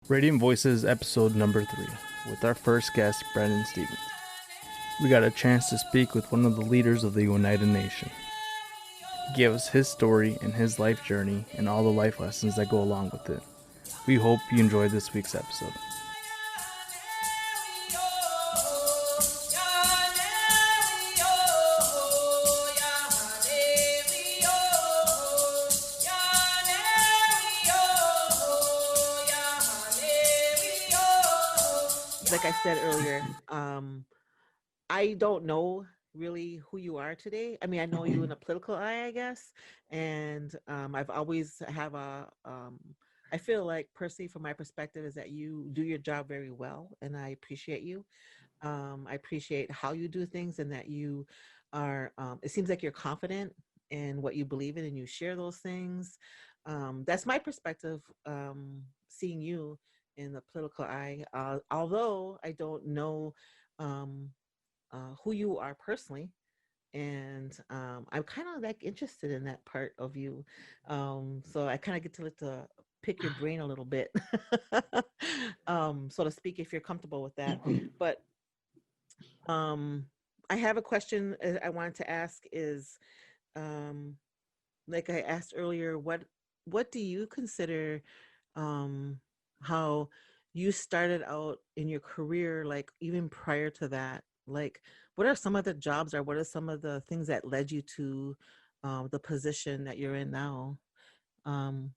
Radiant Voices episode number 3 with our first guest, Brendan Stevens. We got a chance to speak with one of the leaders of the Oneida Nation. He gave us his story and his life journey and all the life lessons that go along with it. We hope you enjoy this week's episode. Like I said earlier, I don't know really who you are today. I mean, I know you in a political eye, I guess, and I've always have I feel like personally, from my perspective, is that you do your job very well, and I appreciate you. I appreciate how you do things, and that you are. It seems like you're confident in what you believe in, and you share those things. That's my perspective. Seeing you in the political eye, although I don't know um, who you are personally, and I'm kind of like interested in that part of you. So I kind of get to pick your brain a little bit, so to speak, if you're comfortable with that. But um, I have a question I wanted to ask is, um, like I asked earlier, what do you consider um, how you started out in your career, like even prior to that? Like, what are some of the jobs, or what are some of the things that led you to the position that you're in now, um,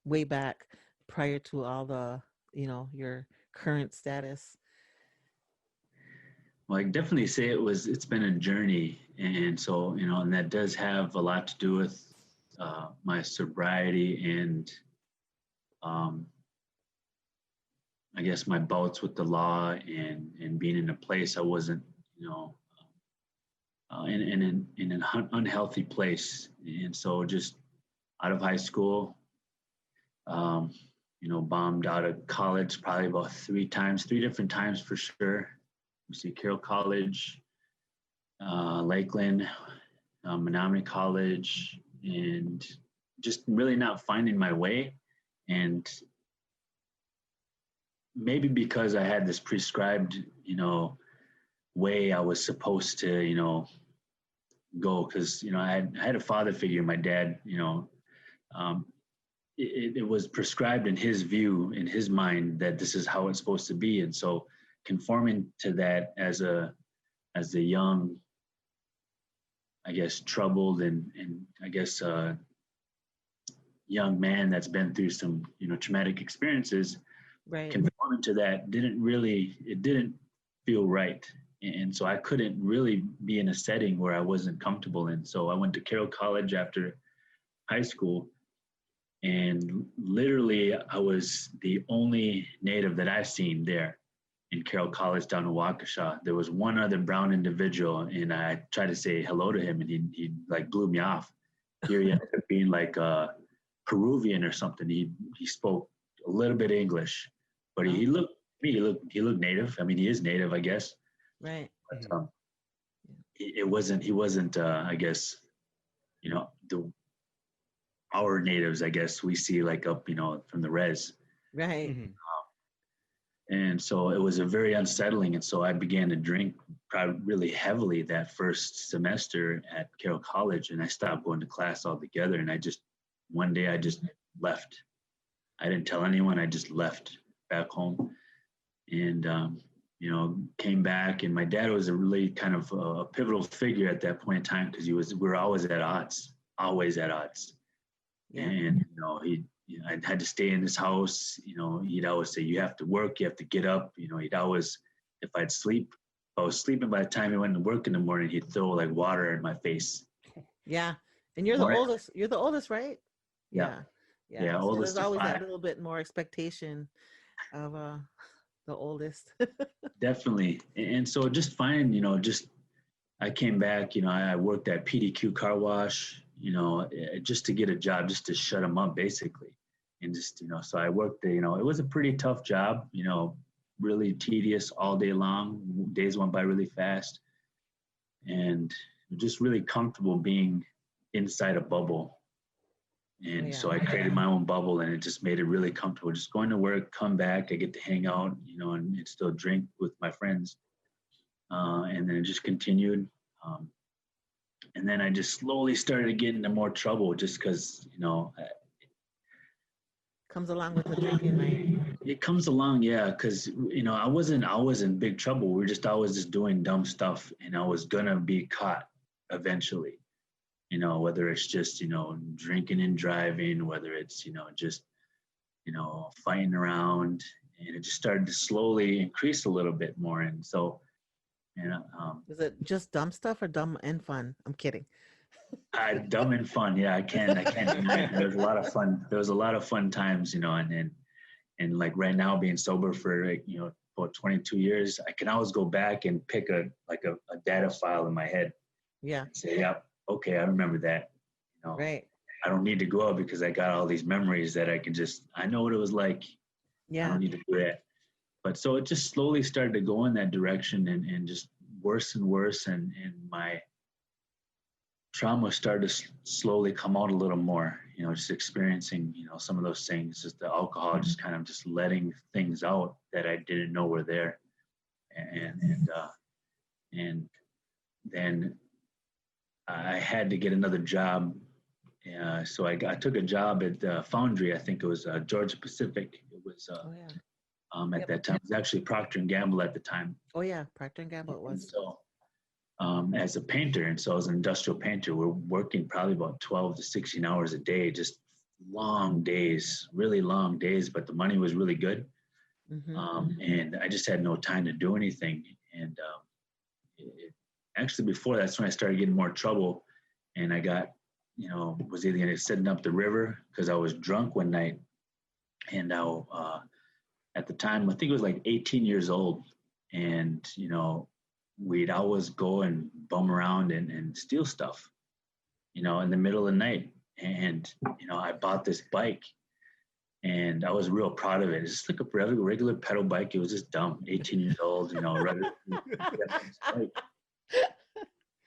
way back prior to all the, your current status? Well, I definitely say it's been a journey. And so, and that does have a lot to do with my sobriety and um, I guess my bouts with the law and being in a place I wasn't, in an unhealthy place. And so just out of high school, um, bombed out of college probably about three different times for sure. We see Carrol College, Lakeland, Menominee College, and just really not finding my way. And maybe because I had this prescribed, way I was supposed to, go. Because I had a father figure, my dad. Um, it was prescribed in his view, in his mind, that this is how it's supposed to be, and so conforming to that as a young, I guess, troubled and I guess young man that's been through some traumatic experiences, Right. conforming to that didn't feel right. And so I couldn't really be in a setting where I wasn't comfortable in. So I went to Carroll College after high school, and literally I was the only native that I've seen there in Carroll College down in Waukesha. There was one other brown individual, and I tried to say hello to him, and he like blew me off. Here he ended up being like Peruvian or something. He spoke a little bit English, but he Oh, looked he looked native. I mean, he is native, I guess. right. But he wasn't I guess the our natives, I guess we see like up from the res. Right. And so it was a very unsettling. And so I began to drink probably really heavily that first semester at Carroll College, and I stopped going to class altogether. And one day I just left. I didn't tell anyone. I just left back home, and came back. And my dad was a really kind of a pivotal figure at that point in time, because we were always at odds, always at odds. Yeah. And I had to stay in his house. He'd always say, "You have to work. You have to get up." He'd always, if I was sleeping by the time he went to work in the morning, he'd throw like water in my face. Yeah. And you're the Or, oldest. You're the oldest, right? yeah, Yeah. Yeah. yeah, So there's oldest of always that five. little bit more expectation of the oldest. Definitely. And so just fine, I came back, I worked at PDQ car wash, just to get a job, just to shut them up basically. And just, so I worked, it was a pretty tough job, really tedious all day long. Days went by really fast, and just really comfortable being inside a bubble. And so I created my own bubble, and it just made it really comfortable. Just going to work, come back, I get to hang out, and still drink with my friends. And then it just continued. And then I just slowly started to get into more trouble just because, Comes along with the drinking, right? it comes along, yeah, because I was in big trouble. We were just always just doing dumb stuff, and I was gonna be caught eventually. Whether it's just drinking and driving, whether it's just fighting around, and it just started to slowly increase a little bit more. And so, is it just dumb stuff or dumb and fun? I'm kidding. Dumb and fun, yeah. I can't deny it. There was a lot of fun. There was a lot of fun times, and like right now, being sober for about 22 years, I can always go back and pick a data file in my head. Yeah. And say, yeah, okay, I remember that. Right. I don't need to go out because I got all these memories that I know what it was like. Yeah. I don't need to do that. But so it just slowly started to go in that direction, and just worse and worse. And my trauma started to slowly come out a little more, just experiencing, some of those things, just the alcohol, just kind of just letting things out that I didn't know were there. And then I had to get another job. So I took a job at Foundry. I think it was Georgia Pacific. It was at that time. It was actually Procter & Gamble at the time. Oh yeah, Procter & Gamble it was. And so as a painter, and so as an industrial painter, we're working probably about 12 to 16 hours a day, just long days, really long days, but the money was really good. And I just had no time to do anything. And actually before that's when I started getting more trouble, and I got, was either setting up the river because I was drunk one night, and at the time, I think it was like 18 years old, and, we'd always go and bum around and steal stuff, in the middle of the night. And, I bought this bike, and I was real proud of it. It's just like a regular pedal bike. It was just dumb, 18 years old,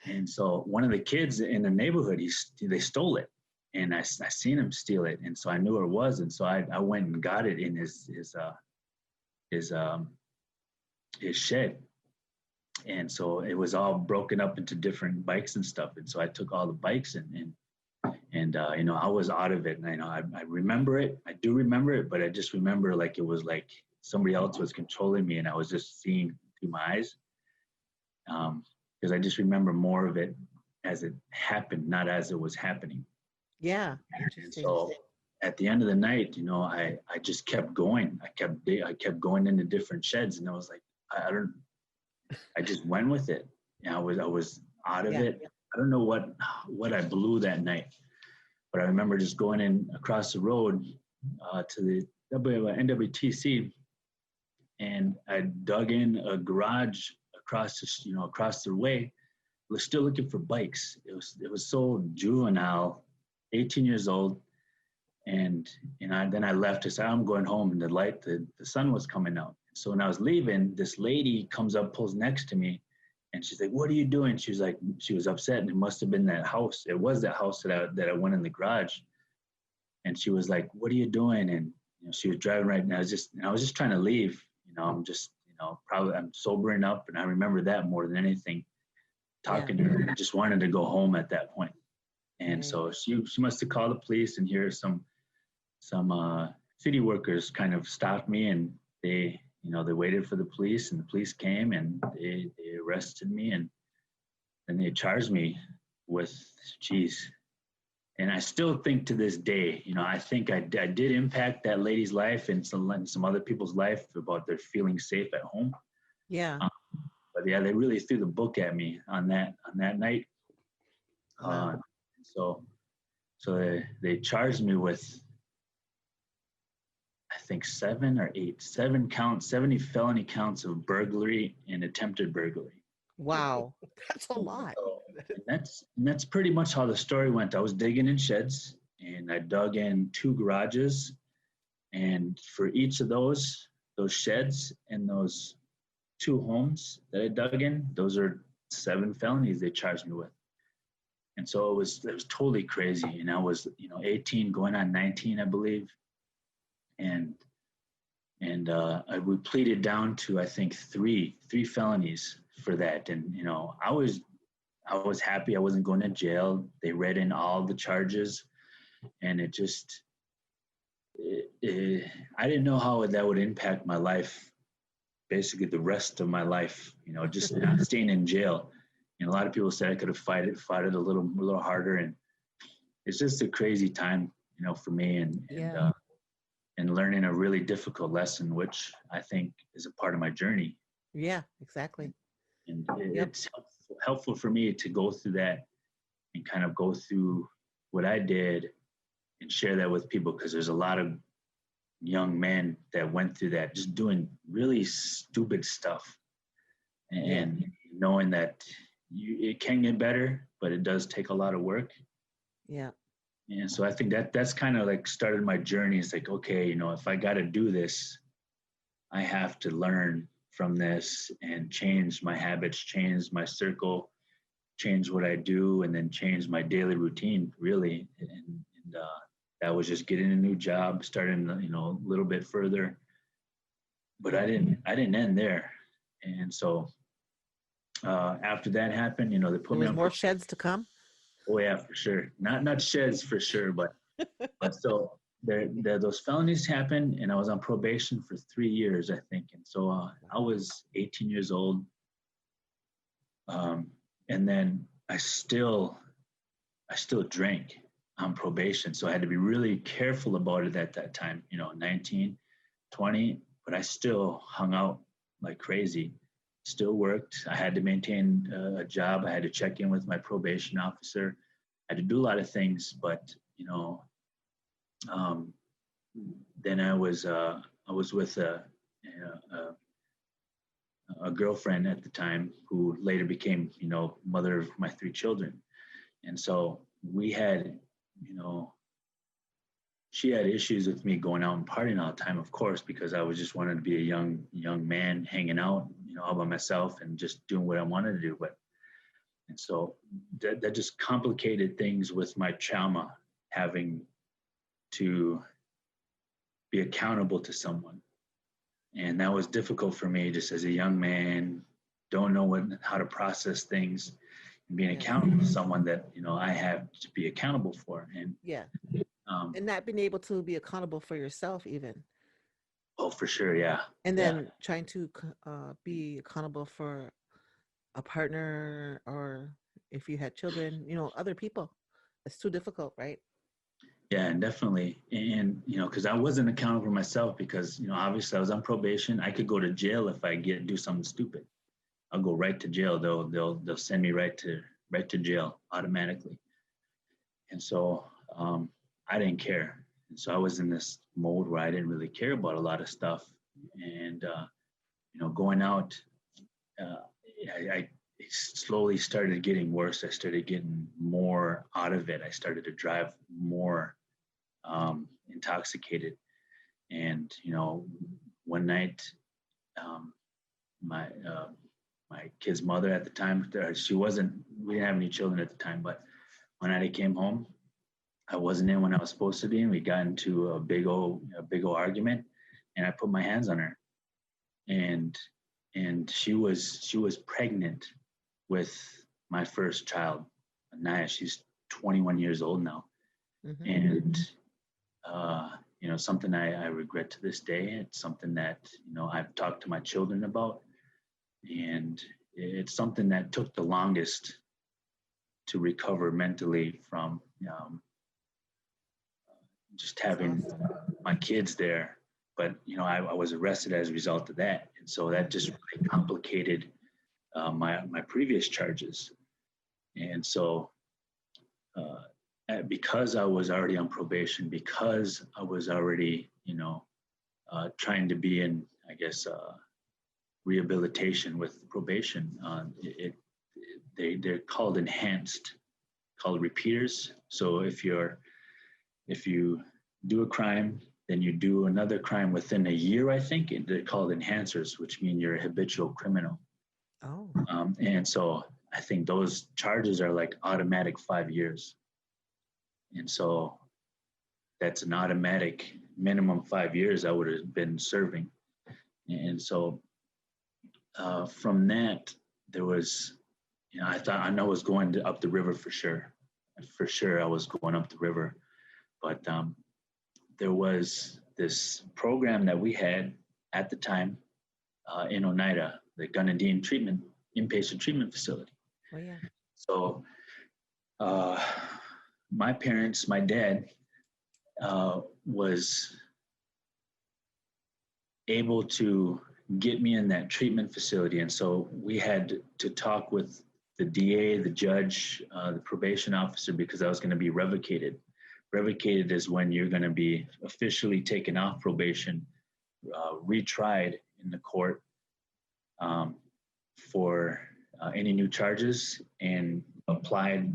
And so one of the kids in the neighborhood, they stole it, and I seen him steal it. And so I knew where it was. And so I went and got it in his shed. And so it was all broken up into different bikes and stuff. And so I took all the bikes and I was out of it. And I remember it. I do remember it, but I just remember like it was like somebody else was controlling me, and I was just seeing through my eyes. Because I just remember more of it as it happened, not as it was happening. Yeah. And so at the end of the night, I just kept going. I kept going into different sheds, and I was like, I just went with it. And I was out of it. I don't know what I blew that night, but I remember just going in across the road to the NWTC, and I dug in a garage across the way. We're still looking for bikes. It was so juvenile, 18 years old, and then I left. I said, I'm going home, and the sun was coming out. So when I was leaving, this lady comes up, pulls next to me, and she's like, "What are you doing?" She was upset, and it must have been that house. It was that house that I went in the garage, and she was like, "What are you doing?" And she was driving right, and I was just trying to leave. I'm just probably I'm sobering up, and I remember that more than anything. Talking to her, I just wanted to go home at that point. And so she must have called the police, and here some city workers kind of stopped me, and they waited for the police, and the police came, and they arrested me, and then they charged me with, and I still think to this day, I think I did impact that lady's life and some other people's life about their feeling safe at home. Yeah. But yeah, they really threw the book at me on that night. Wow. So they charged me with, I think 7 counts, 70 felony counts of burglary and attempted burglary. Wow, that's a lot. So, and that's pretty much how the story went. I was digging in sheds, and I dug in 2 garages, and for each of those sheds and those 2 homes that I dug in, those are 7 felonies they charged me with. And so it was totally crazy. And I was, 18 going on 19, I believe. And we pleaded down to, I think, three felonies for that. And, I was happy I wasn't going to jail. They read in all the charges, and I didn't know how that would impact my life, basically the rest of my life, just not staying in jail. A lot of people said I could have fought it a little harder. And it's just a crazy time, for me, and learning a really difficult lesson, which I think is a part of my journey. Yeah, exactly. And it's helpful for me to go through that and kind of go through what I did and share that with people, because there's a lot of young men that went through that, just doing really stupid stuff, and knowing that it can get better, but it does take a lot of work. Yeah. And so I think that's kind of like started my journey. It's like, okay, if I got to do this, I have to learn from this and change my habits, change my circle, change what I do, and then change my daily routine, really. And that was just getting a new job, starting, a little bit further. But I didn't end there. And so after that happened, they put me on more sheds to come. Oh yeah, for sure. Not sheds for sure, but so those felonies happened, and I was on probation for 3 years, I think. And so I was 18 years old, and then I still drank on probation, so I had to be really careful about it at that time. 19, 20, but I still hung out like crazy. Still worked. I had to maintain a job. I had to check in with my probation officer. I had to do a lot of things, but then I was with a girlfriend at the time, who later became, mother of my 3 children. And so we had, she had issues with me going out and partying all the time, of course, because I was just wanted to be a young man hanging out, all by myself and just doing what I wanted to do. And so that just complicated things with my trauma, having to be accountable to someone. And that was difficult for me, just as a young man, don't know how to process things, and being accountable to someone that, I have to be accountable for. And and not being able to be accountable for yourself even. Oh, for sure. Yeah. And then trying to be accountable for a partner, or if you had children, other people. It's too difficult, right? Yeah, definitely. And, because I wasn't accountable for myself, because, obviously I was on probation. I could go to jail if I do something stupid. I'll go right to jail. They'll send me right to jail automatically. And so I didn't care. And so I was in this mode where I didn't really care about a lot of stuff. And, going out, I slowly started getting worse. I started getting more out of it. I started to drive more intoxicated. And, one night, my kid's mother at the time, we didn't have any children at the time, but one night I came home, I wasn't in when I was supposed to be, and we got into a big old argument, and I put my hands on her, and she was pregnant with my first child, Anaya. She's 21 years old now. Mm-hmm. And something I regret to this day. It's something that I've talked to my children about, and it's something that took the longest to recover mentally from just having my kids there. But, I was arrested as a result of that. And so that just really complicated my previous charges. And so because I was already on probation, because I was already, trying to be in, I guess, rehabilitation with probation, they're called enhanced, called repeaters. So if you do a crime, then you do another crime within a year, I think, and they're called enhancers, which mean you're a habitual criminal. Oh. And so I think those charges are like automatic 5 years. And so that's an automatic minimum 5 years I would have been serving. And so from that, there was, I thought I know I was going up the river for sure. For sure, I was going up the river. But there was this program that we had at the time in Oneida, the Nadine inpatient treatment facility. Oh, yeah. So my parents, my dad was able to get me in that treatment facility. And so we had to talk with the DA, the judge, the probation officer, because I was going to be revocated. Revocated is when you're going to be officially taken off probation, retried in the court for any new charges, and applied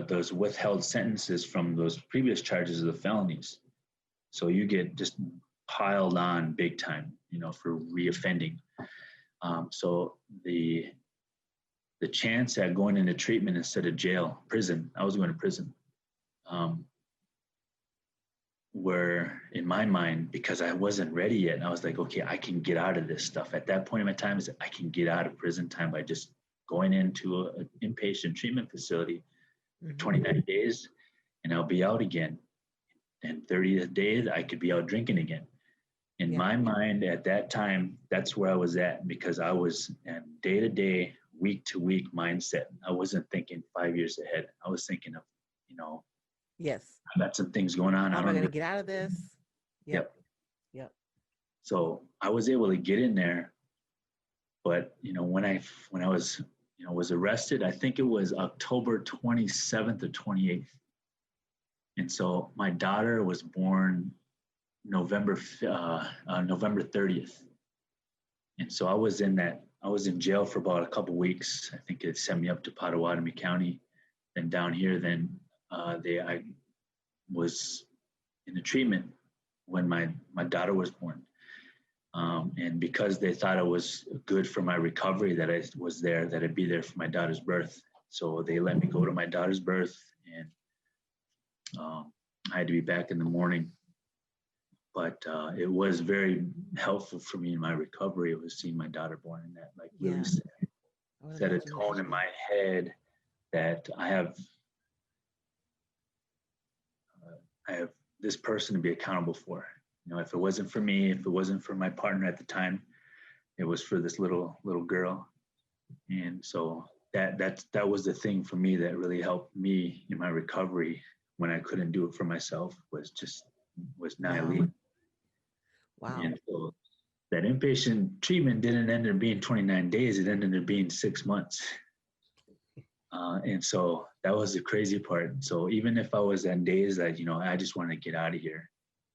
those withheld sentences from those previous charges of the felonies. So you get just piled on big time, for reoffending. So the chance at going into treatment instead of prison, I was going to prison, were in my mind, because I wasn't ready yet. And I was like, okay, I can get out of this stuff. At that point in my time, I can get out of prison time by just going into an inpatient treatment facility for 29 days, and I'll be out again. And 30 days, I could be out drinking again. In my mind at that time, that's where I was at, because I was in day-to-day, week-to-week mindset. I wasn't thinking 5 years ahead. I was thinking of, yes, I got some things going on. How am I going to get out of this? Yep. So I was able to get in there, but when I was was arrested, I think it was October 27th or 28th, and so my daughter was born November 30th, and so I was in jail for about a couple weeks. I think it sent me up to Potawatomi County, then down here. Then I was in the treatment when my daughter was born. And because they thought it was good for my recovery that I was there, that I'd be there for my daughter's birth. So they let me go to my daughter's birth, and I had to be back in the morning. But it was very helpful for me in my recovery. It was seeing my daughter born, and that really set a tone in my head that I have this person to be accountable for. If it wasn't for me, if it wasn't for my partner at the time, it was for this little girl. And so that was the thing for me that really helped me in my recovery when I couldn't do it for myself, was Nadine. Wow. And so that inpatient treatment didn't end up being 29 days. It ended up being 6 months. And so that was the crazy part. So even if I was on days that, I just want to get out of here,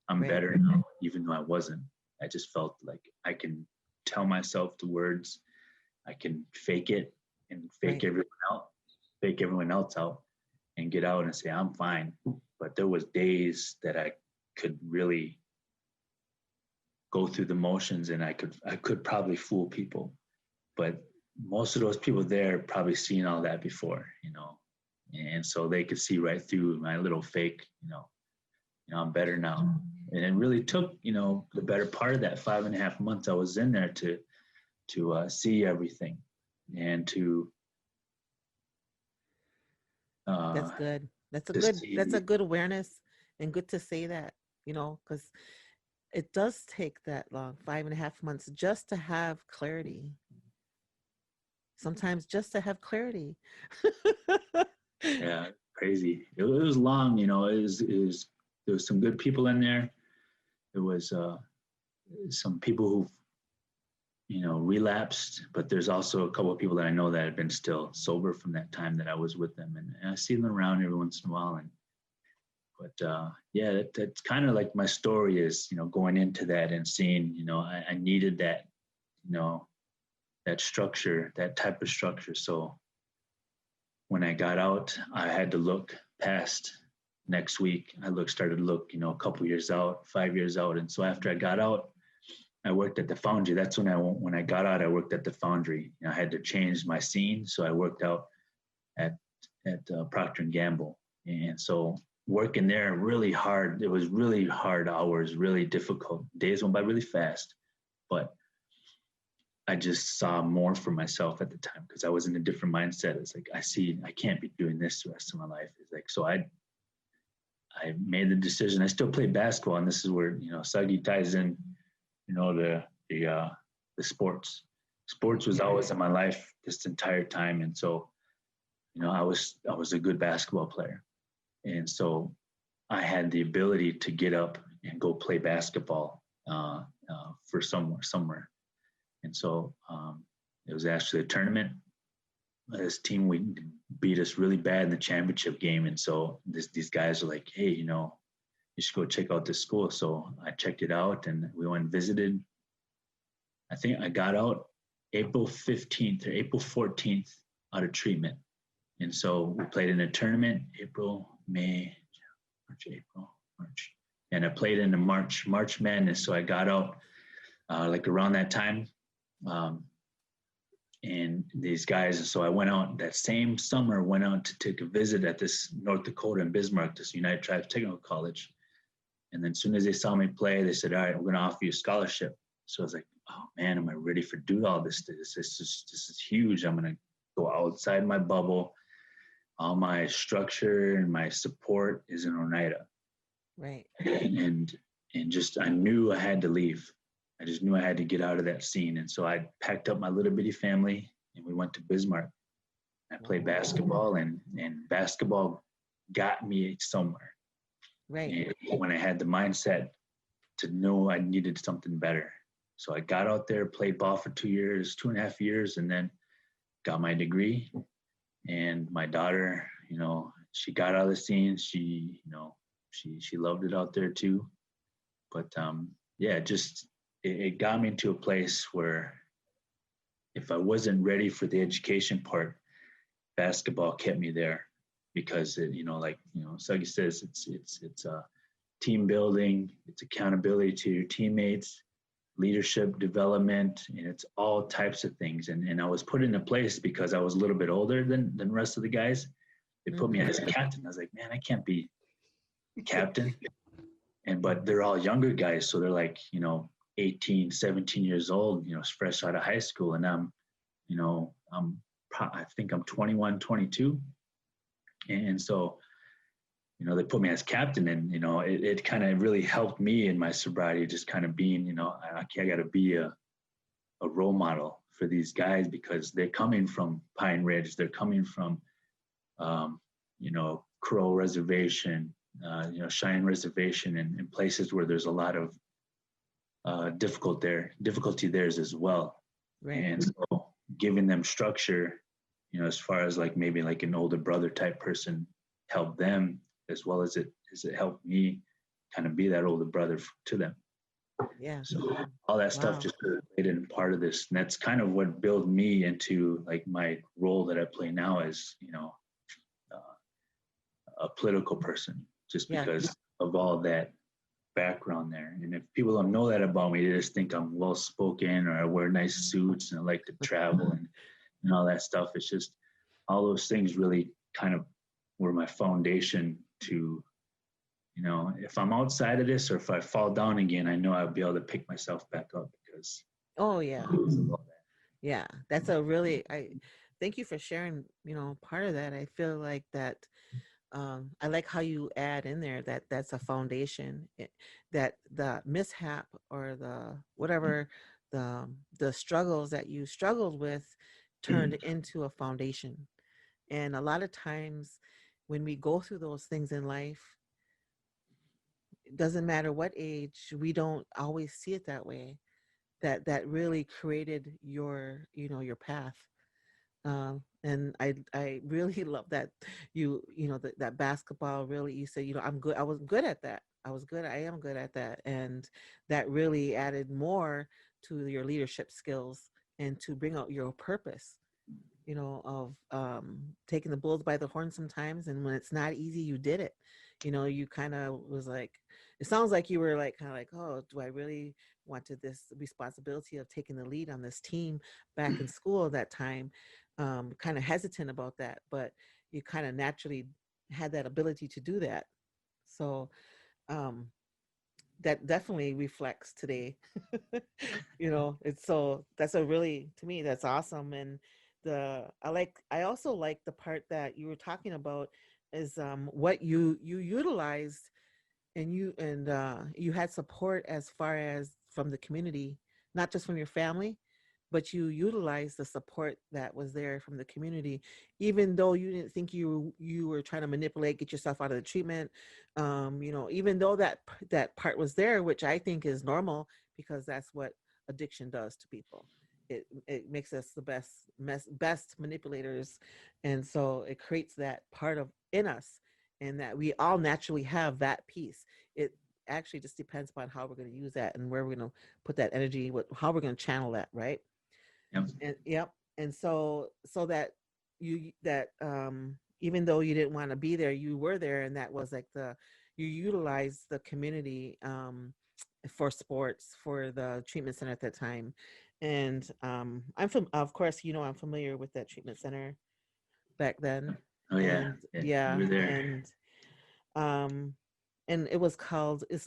I'm better now, even though I wasn't. I just felt like I can tell myself the words, I can fake it and fake everyone else out, and get out and say, I'm fine. But there was days that I could really go through the motions, and I could probably fool people. But most of those people there probably seen all that before, and so they could see right through my little fake, I'm better now. And it really took, the better part of that 5.5 months I was in there to see everything, and to. That's good. That's a good awareness, and good to say that, because it does take that long, 5.5 months, just to have clarity. Sometimes just to have clarity. Yeah, crazy. It was long, there was some good people in there. There was some people who, relapsed, but there's also a couple of people that I know that have been still sober from that time that I was with them, and I see them around every once in a while. That's kind of like my story is, going into that and seeing, I needed that, that structure, that type of structure. So when I got out, I had to look past next week. Started to look, a couple years out, 5 years out. And so after I got out, I worked at the Foundry. That's when I got out, I worked at the Foundry. I had to change my scene. So I worked out at Procter and Gamble, and so working there really hard. It was really hard hours, really difficult. Days went by really fast, but I just saw more for myself at the time because I was in a different mindset. It's like I can't be doing this the rest of my life. It's like so I made the decision. I still play basketball, and this is where Suggy ties in, the sports. Sports was always in my life this entire time, and so I was a good basketball player, and so I had the ability to get up and go play basketball for somewhere. And so it was actually a tournament. This team beat us really bad in the championship game, and so these guys are like, "Hey, you should go check out this school." So I checked it out, and we went and visited. I think I got out April 15th or April 14th out of treatment, and so we played in a tournament April, May, March, and I played in the March Madness. So I got out like around that time. And these guys, so I went out that same summer, went out to take a visit at this North Dakota in Bismarck, this United Tribes Technical College. And then as soon as they saw me play, they said, "All right, we're going to offer you a scholarship." So I was like, "Oh man, am I ready for do all this? This is huge. I'm going to go outside my bubble. All my structure and my support is in Oneida." Right. And just, I knew I had to leave. I just knew I had to get out of that scene. And so I packed up my little bitty family and we went to Bismarck. I played basketball, and basketball got me somewhere. Right. And when I had the mindset to know I needed something better. So I got out there, played ball for 2.5 years, and then got my degree. And my daughter, she got out of the scene. She loved it out there too. But it got me into a place where if I wasn't ready for the education part, basketball kept me there because Suggy says, it's team building, it's accountability to your teammates, leadership development, and it's all types of things. And I was put in a place because I was a little bit older than the rest of the guys. They put me as a captain. I was like, man, I can't be captain. But they're all younger guys. So they're like, 18, 17 years old, fresh out of high school. And I think I'm 21, 22. And so, they put me as captain, and, it kind of really helped me in my sobriety, just kind of being, I got to be a role model for these guys because they're coming from Pine Ridge. They're coming from, Crow Reservation, Cheyenne Reservation, and places where there's a lot of difficulty there's as well. Right. And so giving them structure, as far as like maybe like an older brother type person help them as well as it helped me kind of be that older brother to them. Yeah. So all that stuff just played in part of this. And that's kind of what built me into like my role that I play now as, a political person, just because of all that background there. And if people don't know that about me, they just think I'm well spoken or I wear nice suits and I like to travel and all that stuff. It's just all those things really kind of were my foundation to, if I'm outside of this or if I fall down again, I know I'll be able to pick myself back up because. Oh yeah. Yeah. That's I thank you for sharing, part of that. I feel like that. I like how you add in there that that's a foundation, that the mishap or the whatever the struggles that you struggled with turned into a foundation. And a lot of times when we go through those things in life, it doesn't matter what age, we don't always see it that way, that really created your path. And I really love that that basketball really, you said, I was good at that. I am good at that. And that really added more to your leadership skills and to bring out your purpose, of taking the bulls by the horn sometimes. And when it's not easy, you did it, you kind of was like, it sounds like you were like kind of like, oh, do I really wanted this responsibility of taking the lead on this team back in school at that time? Kind of hesitant about that, but you kind of naturally had that ability to do that. So um, that definitely reflects today. It's so that's a really, to me, that's awesome. And I also like the part that you were talking about is what you utilized, and you had support as far as from the community, not just from your family, but you utilized the support that was there from the community, even though you didn't think you were trying to manipulate, get yourself out of the treatment. Even though that part was there, which I think is normal, because that's what addiction does to people. It makes us the best manipulators, and so it creates that part of in us, and that we all naturally have that piece. It actually just depends upon how we're going to use that and where we're going to put that energy, how we're going to channel that, right? Yep. And yep. And so that even though you didn't want to be there, you were there, and that was like you utilized the community for sports, for the treatment center at that time. And of course, I'm familiar with that treatment center back then. Oh yeah. And yeah. You were there. And it was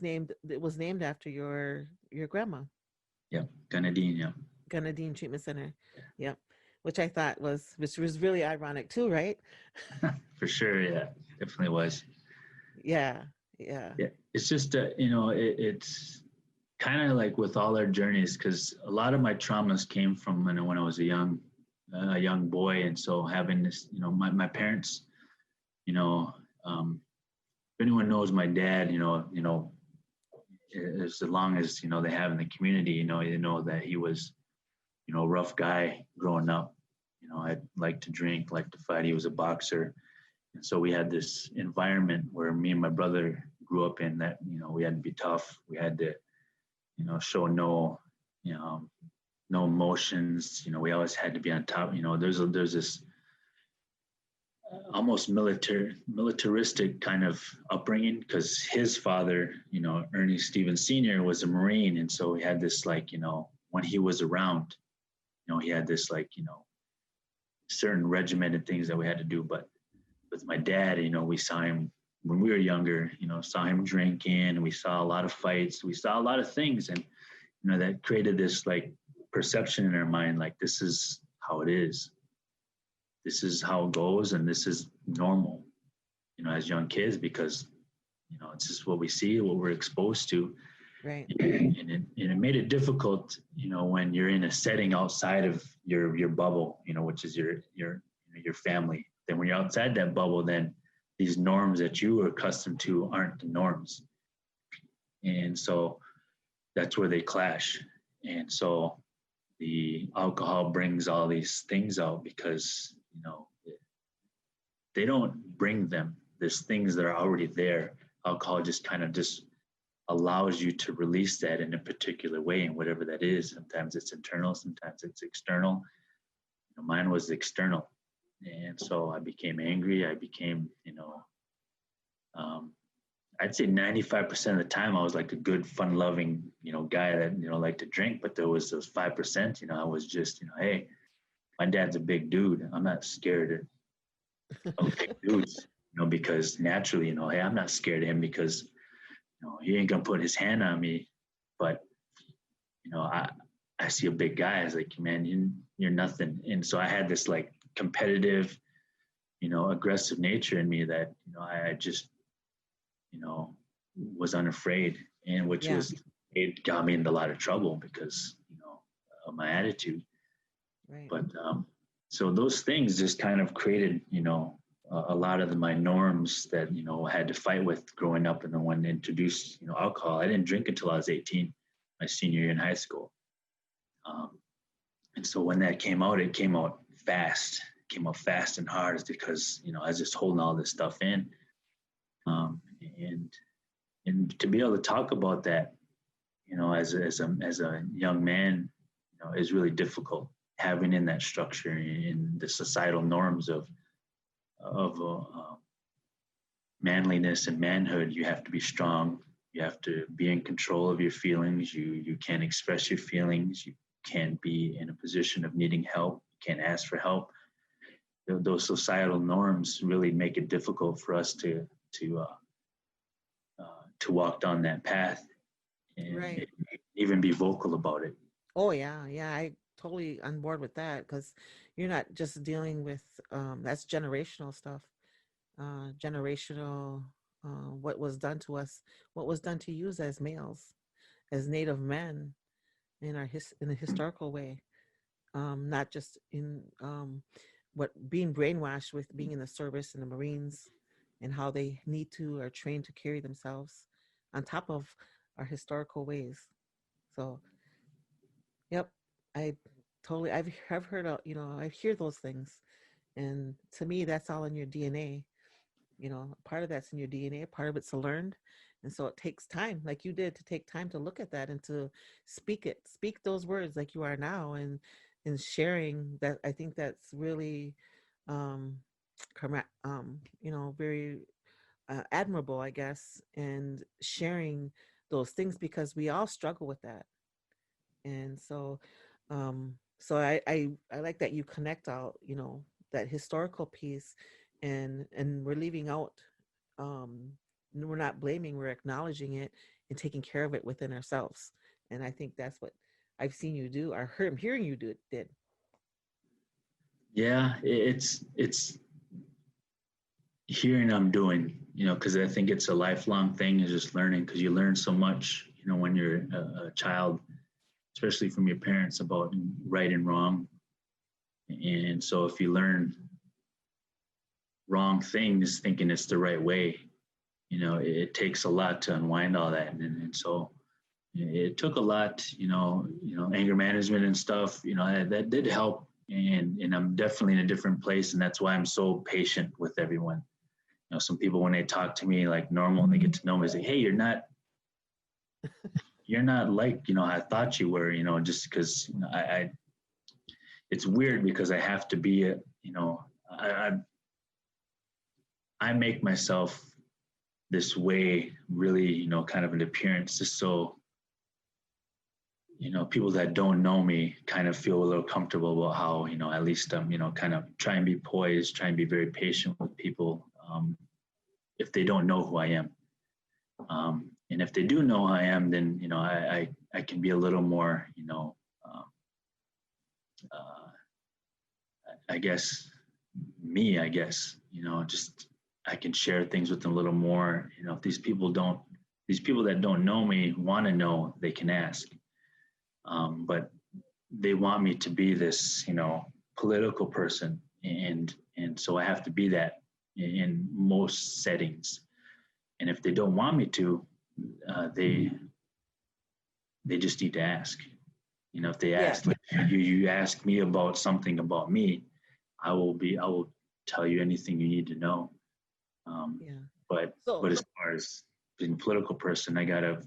named after your grandma. Yep. Nadine. Yeah. Nadine Treatment Center. Yep. Which I thought was really ironic too, right? For sure. Yeah. Definitely was. Yeah. It's just it's kind of like with all our journeys, because a lot of my traumas came from when I was a young boy, and so having this, my parents, if anyone knows my dad, as long as they have in the community, they know that he was a rough guy growing up. I liked to drink, liked to fight. He was a boxer. And so we had this environment where me and my brother grew up in, that, we had to be tough. We had to, show no emotions. We always had to be on top. There's this almost militaristic kind of upbringing, because his father, Ernie Stevens Sr., was a Marine. And so we had this, when he was around, he had this certain regimented things that we had to do. But with my dad, we saw him when we were younger, saw him drinking, we saw a lot of fights, we saw a lot of things. And, that created this perception in our mind, this is how it is. This is how it goes. And this is normal, as young kids, because, it's just what we see, what we're exposed to. Right. And it made it difficult, when you're in a setting outside of your bubble, which is your family. Then when you're outside that bubble, then these norms that you were accustomed to aren't the norms. And so that's where they clash. And so the alcohol brings all these things out, because, they don't bring them. There's things that are already there. Alcohol just kind of just allows you to release that in a particular way, and whatever that is. Sometimes it's internal, sometimes it's external. Mine was external. And so I became angry. I became, I'd say 95% of the time I was like a good, fun-loving, guy that, liked to drink. But there was those 5%, I was just, hey, my dad's a big dude. I'm not scared of big dudes, because naturally, hey, I'm not scared of him, because, he ain't gonna put his hand on me. But, I see a big guy. I was like, man, you're nothing. And so I had this competitive, aggressive nature in me that, I just, was unafraid, and it got me into a lot of trouble because, of my attitude. Right. But, so those things just kind of created, a lot of my norms that, I had to fight with growing up. And then when introduced, alcohol, I didn't drink until I was 18, my senior year in high school. And so when that came out, it came out fast. It came out fast and hard, is because, I was just holding all this stuff in. And to be able to talk about that, as a young man, is really difficult, having in that structure, in the societal norms of manliness and manhood, you have to be strong. You have to be in control of your feelings. You can't express your feelings. You can't be in a position of needing help. You can't ask for help. Those societal norms really make it difficult for us to walk down that path and Right. even be vocal about it. Oh yeah, yeah. I totally on board with that because you're not just dealing with that's generational stuff. Generational what was done to us, what was done to you as males, as Native men in in a historical way. Not just in what being brainwashed with being in the service in the Marines and how they need to or trained to carry themselves on top of our historical ways. So, yep, I totally I've heard I hear those things, and to me that's all in your DNA. Part of that's in your DNA, part of it's learned, and so it takes time, like you did, to take time to look at that and to speak those words like you are now, and sharing that. I think that's really very admirable, I guess, and sharing those things because we all struggle with that. And so I like that you connect out, that historical piece, and we're leaving out, um, we're not blaming, we're acknowledging it and taking care of it within ourselves. And I think that's what I've seen you do, or I'm hearing you do it did. Yeah, it's hearing I'm doing, because I think it's a lifelong thing, is just learning, because you learn so much, when you're a child, especially from your parents, about right and wrong. And so if you learn wrong things thinking it's the right way, it takes a lot to unwind all that. And so it took a lot, anger management and stuff, that did help. And I'm definitely in a different place. And that's why I'm so patient with everyone. Some people, when they talk to me like normal and they get to know me, say, hey, you're not like, I thought you were, just because it's weird because I have to be I make myself this way, really, kind of an appearance, just so, people that don't know me kind of feel a little comfortable about how, at least I'm, kind of try and be poised, try and be very patient with people, if they don't know who I am. And if they do know who I am, then, I can be a little more, I guess, just I can share things with them a little more. If these people that don't know me want to know, they can ask. But they want me to be this, political person. And so I have to be that in most settings. And if they don't want me to, they just need to ask. If they ask, like, you ask me about something about me, I will tell you anything you need to know. But as far as being a political person, I gotta,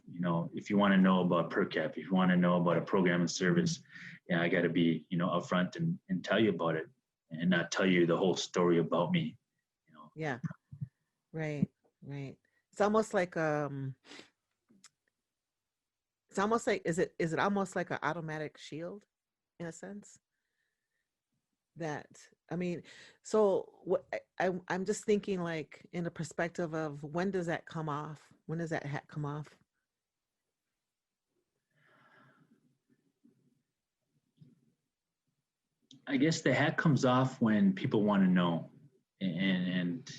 if you want to know about per cap, if you want to know about a program and service, I gotta be, upfront and tell you about it, and not tell you the whole story about me. Yeah. Right. It's almost like is it almost like an automatic shield in a sense? That, I mean, so what I'm just thinking, like, in the perspective of when does that come off? When does that hat come off? I guess the hat comes off when people want to know, and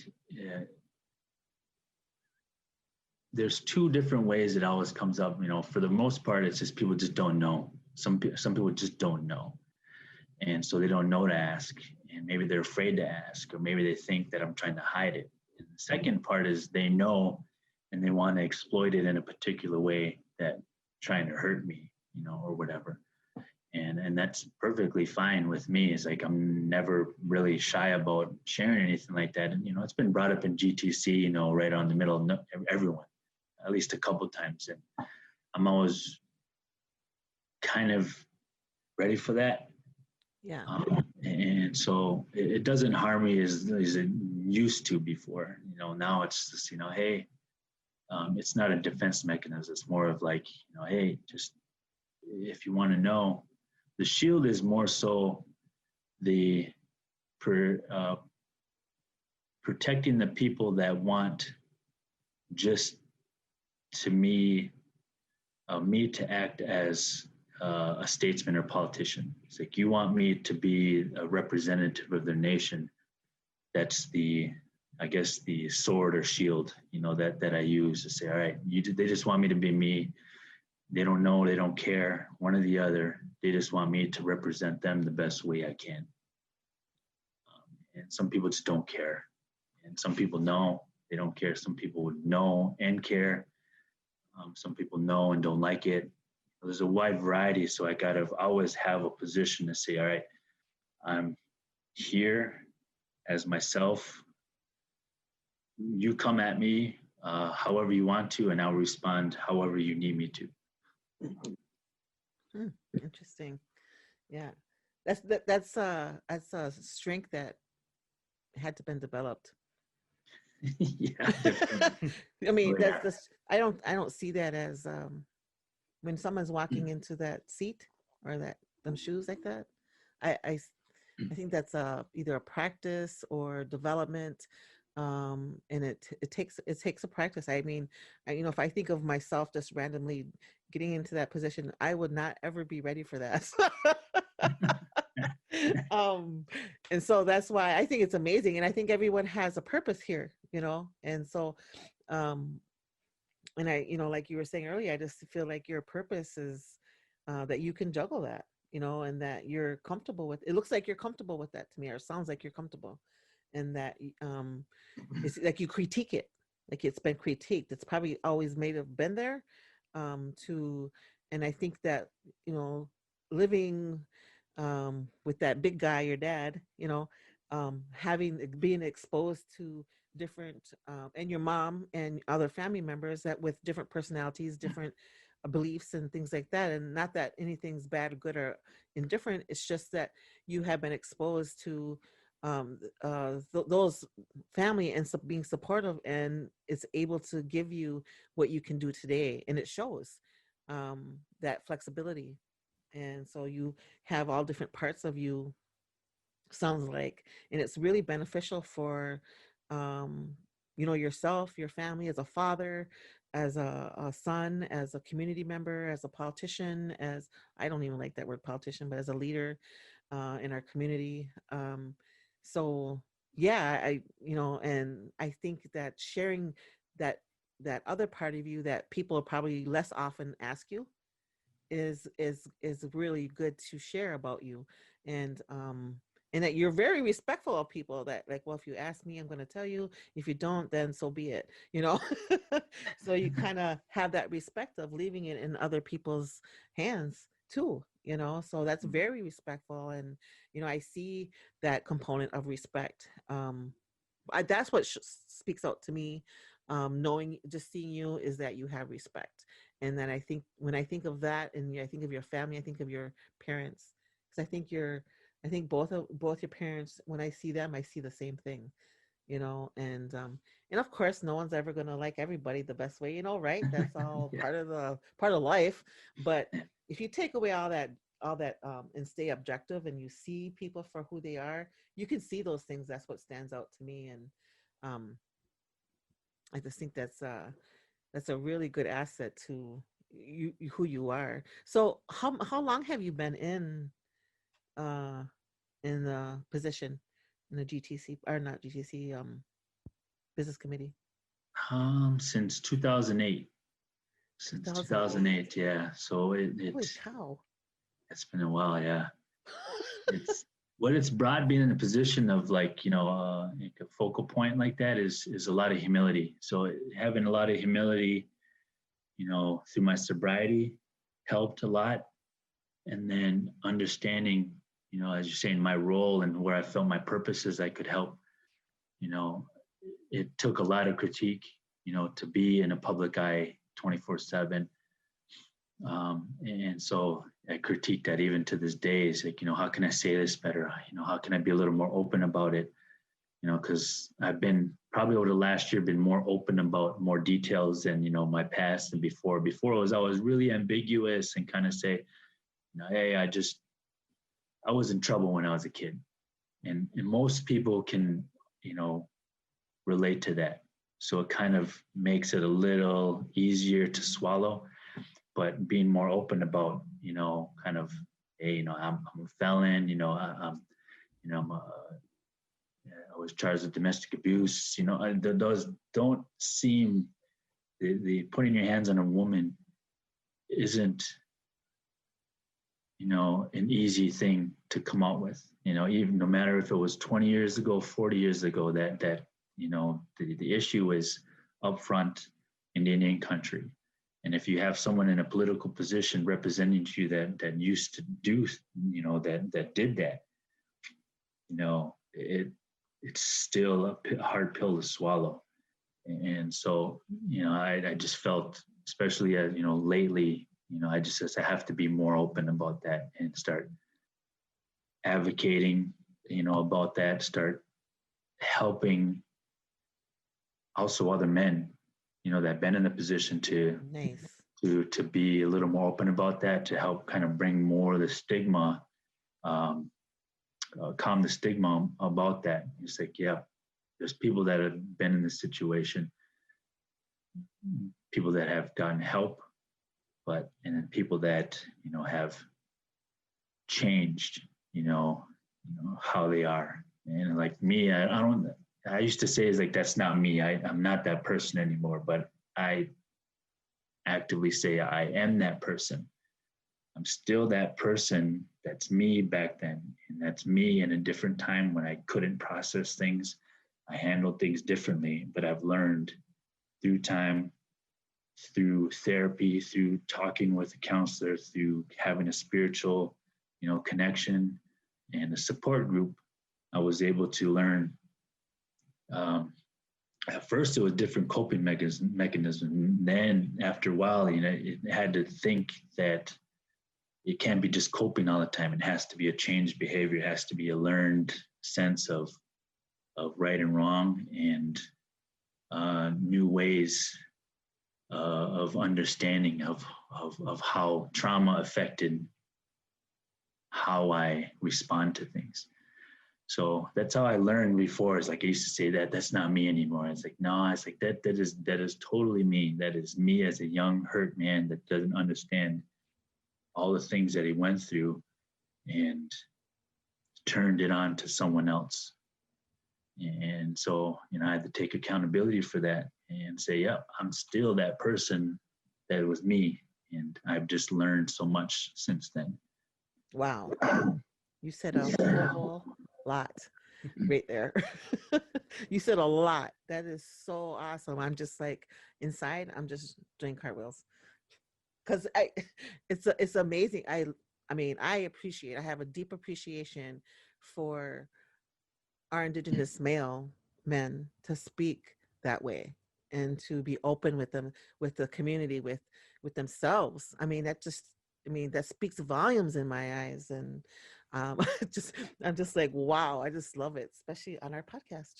there's two different ways it always comes up. For the most part, it's just people just don't know. Some people just don't know, and so they don't know to ask, and maybe they're afraid to ask, or maybe they think that I'm trying to hide it. And the second part is they know, and they want to exploit it in a particular way, that trying to hurt me, or whatever. And that's perfectly fine with me. It's like I'm never really shy about sharing anything like that. And it's been brought up in GTC, right on the middle of everyone, at least a couple of times, and I'm always kind of ready for that. Yeah. And so it doesn't harm me as it used to before. Now it's just, hey, it's not a defense mechanism. It's more of like, hey, just if you want to know, the shield is more so the protecting the people that want just to me to act as a statesman or politician. It's like, you want me to be a representative of their nation. That's I guess the sword or shield, that I use to say, all right, they just want me to be me. They don't know, they don't care, one or the other. They just want me to represent them the best way I can. And some people just don't care. And some people know, they don't care. Some people would know and care. Some people know and don't like it. There's a wide variety. So I got to always have a position to say, all right, I'm here as myself. You come at me however you want to, and I'll respond however you need me to. Interesting. Yeah. That's a strength that had to been developed. Yeah. I mean, I don't see that as when someone's walking into that seat or them shoes like that. I think that's either a practice or development, and it takes a practice. I mean, if I think of myself just randomly getting into that position, I would not ever be ready for that. And so that's why I think it's amazing, and I think everyone has a purpose here, and so and I, like you were saying earlier, I just feel like your purpose is that you can juggle that, and that you're comfortable with. It looks like you're comfortable with that to me, or it sounds like you're comfortable, and that it's like you critique it, like it's been critiqued. It's probably always been there, and I think that living with that big guy, your dad, being exposed to different, and your mom and other family members that with different personalities, different beliefs and things like that. And not that anything's bad or good or indifferent. It's just that you have been exposed to those family and being supportive, and it's able to give you what you can do today. And it shows that flexibility. And so you have all different parts of you, sounds like, and it's really beneficial for yourself, your family, as a father, as a son, as a community member, as a politician, as I don't even like that word politician, but as a leader in our community. So yeah, and I think that sharing that other part of you that people probably less often ask you is really good to share about you. And that you're very respectful of people, that like, well, if you ask me, I'm going to tell you. If you don't, then so be it, So you kind of have that respect of leaving it in other people's hands too, so that's very respectful. And I see that component of respect. That's what speaks out to me, just seeing you, is that you have respect. And then I think when I think of that, and I think of your family, I think of your parents, because I think both your parents, when I see them, I see the same thing, and of course, no one's ever going to like everybody the best way, right? That's all Yeah. part of life. But if you take away all that, and stay objective, and you see people for who they are, you can see those things. That's what stands out to me. And I just think that's a really good asset to you, who you are. So how long have you been in the position in the GTC, or not GTC, Business Committee? Since 2008. Since 2008, yeah. So Holy cow. It's been a while, yeah. It's what it's brought, being in a position of like a focal point like that is a lot of humility. So having a lot of humility, through my sobriety, helped a lot. And then understanding, as you're saying, my role and where I felt my purpose is, I could help. It took a lot of critique, to be in a public eye 24/7. And so I critique that even to this day. It's like, how can I say this better? How can I be a little more open about it? because I've been probably over the last year been more open about more details than, my past and before. Before it was always really ambiguous and kind of say, hey, I was in trouble when I was a kid. And most people can, relate to that. So it kind of makes it a little easier to swallow, but being more open about, kind of, hey, I'm a felon, I was charged with domestic abuse, those don't seem, the putting your hands on a woman isn't, an easy thing to come out with, even no matter if it was 20 years ago, 40 years ago, that the issue is upfront in the Indian country. And if you have someone in a political position representing you that used to do, that did that, it's still a hard pill to swallow. And so, I just felt, especially, lately, I have to be more open about that and start advocating, about that, start helping also other men, that have been in a position to be a little more open about that, to help kind of bring more of the stigma, calm the stigma about that. It's like, yeah, there's people that have been in this situation, people that have gotten help, and then people that, have changed, how they are. And like me, I used to say, is like, that's not me. I'm not that person anymore, but I actively say I am that person. I'm still that person. That's me back then. And that's me in a different time when I couldn't process things. I handled things differently, but I've learned through time, through therapy, through talking with a counselor, through having a spiritual, connection and a support group, I was able to learn. At first, it was different coping mechanism. Then, after a while, it had to think that it can't be just coping all the time. It has to be a changed behavior. It has to be a learned sense of right and wrong, and new ways of understanding of how trauma affected how I respond to things. So that's how I learned before. It's like, I used to say that's not me anymore. It's like, no, it's like that is totally me. That is me as a young hurt man that doesn't understand all the things that he went through and turned it on to someone else. And so, I had to take accountability for that and say, yep, I'm still that person that was me. And I've just learned so much since then. Wow. You said a whole lot right there. You said a lot. That is so awesome. I'm just like, inside, I'm just doing cartwheels. Because it's amazing. I have a deep appreciation for our Indigenous male men to speak that way and to be open with them, with the community, with themselves. That speaks volumes in my eyes. And I'm just like, wow, I just love it, especially on our podcast.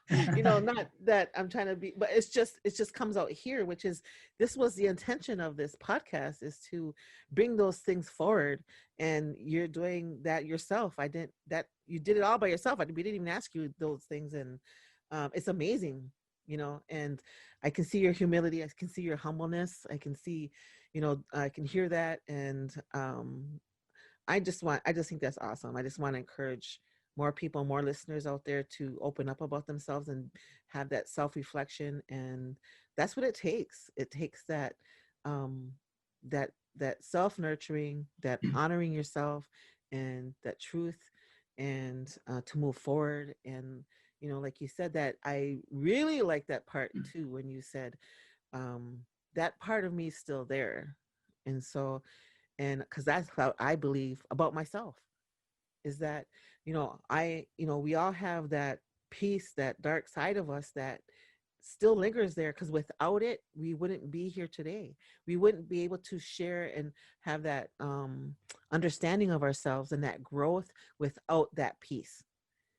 Not that I'm trying to be, but it just comes out here, which is, this was the intention of this podcast, is to bring those things forward. And you're doing that yourself. You did it all by yourself. We didn't even ask you those things. And it's amazing, and I can see your humility. I can see your humbleness. I can see, I can hear that. And I just think that's awesome. I just want to encourage more people, more listeners out there to open up about themselves and have that self-reflection. And that's what it takes. It takes that, that self-nurturing, that honoring yourself, and that truth, and to move forward. And, like you said, that I really like that part too, when you said, that part of me is still there. And so, because that's how I believe about myself, is that, we all have that piece, that dark side of us that still lingers there, because without it, we wouldn't be here today. We wouldn't be able to share and have that understanding of ourselves and that growth without that piece.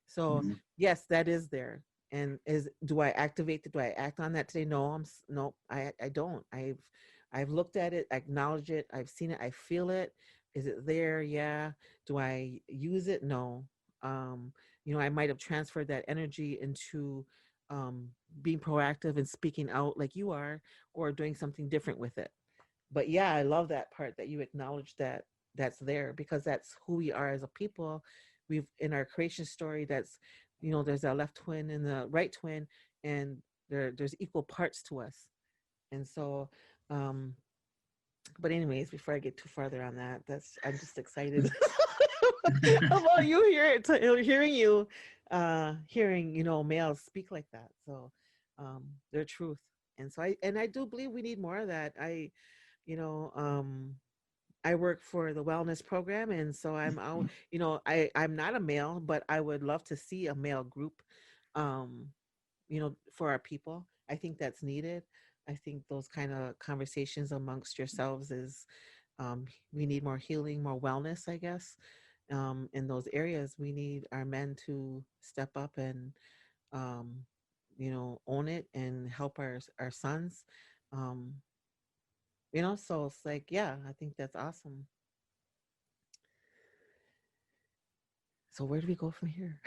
So Mhm. yes, that is there. And do I activate it? Do I act on that today? No, no, I don't. I've looked at it, acknowledge it, I've seen it, I feel it. Is it there? Yeah. Do I use it? No. Um, I might have transferred that energy into um being proactive and speaking out like you are, or doing something different with it. But yeah, I love that part that you acknowledge that that's there, because that's who we are as a people. We've in our creation story, that's there's a left twin and the right twin, and there's equal parts to us. And so um but anyways, before I get too farther on that, that's I'm just excited about you hearing you hearing males speak like that. So their truth. And so I do believe we need more of that. You know, I work for the wellness program, and so I'm out. I'm not a male, but I would love to see a male group, um, for our people. I think that's needed. I think those kind of conversations amongst yourselves is, we need more healing, more wellness, I guess. In those areas, we need our men to step up and, um, own it and help our sons. Um, so it's like, yeah, I think that's awesome. So where do we go from here?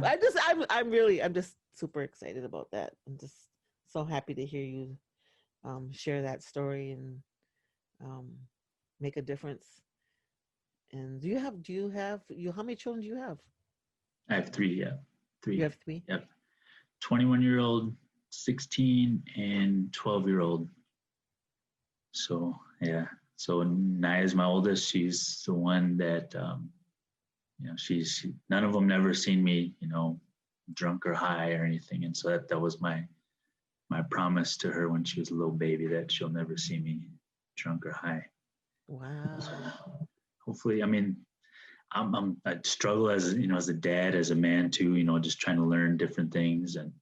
I'm just super excited about that. I'm just so happy to hear you share that story and um, make a difference. And how many children do you have? I have three. Yeah, You three. have three? Yep. 21-year-old, 16, and 12-year-old. So yeah. So Naya is my oldest. She's the one that none of them never seen me, drunk or high or anything. And so that was my promise to her when she was a little baby, that she'll never see me drunk or high. Wow. So hopefully, I mean, I struggle as a dad, as a man too, just trying to learn different things. And,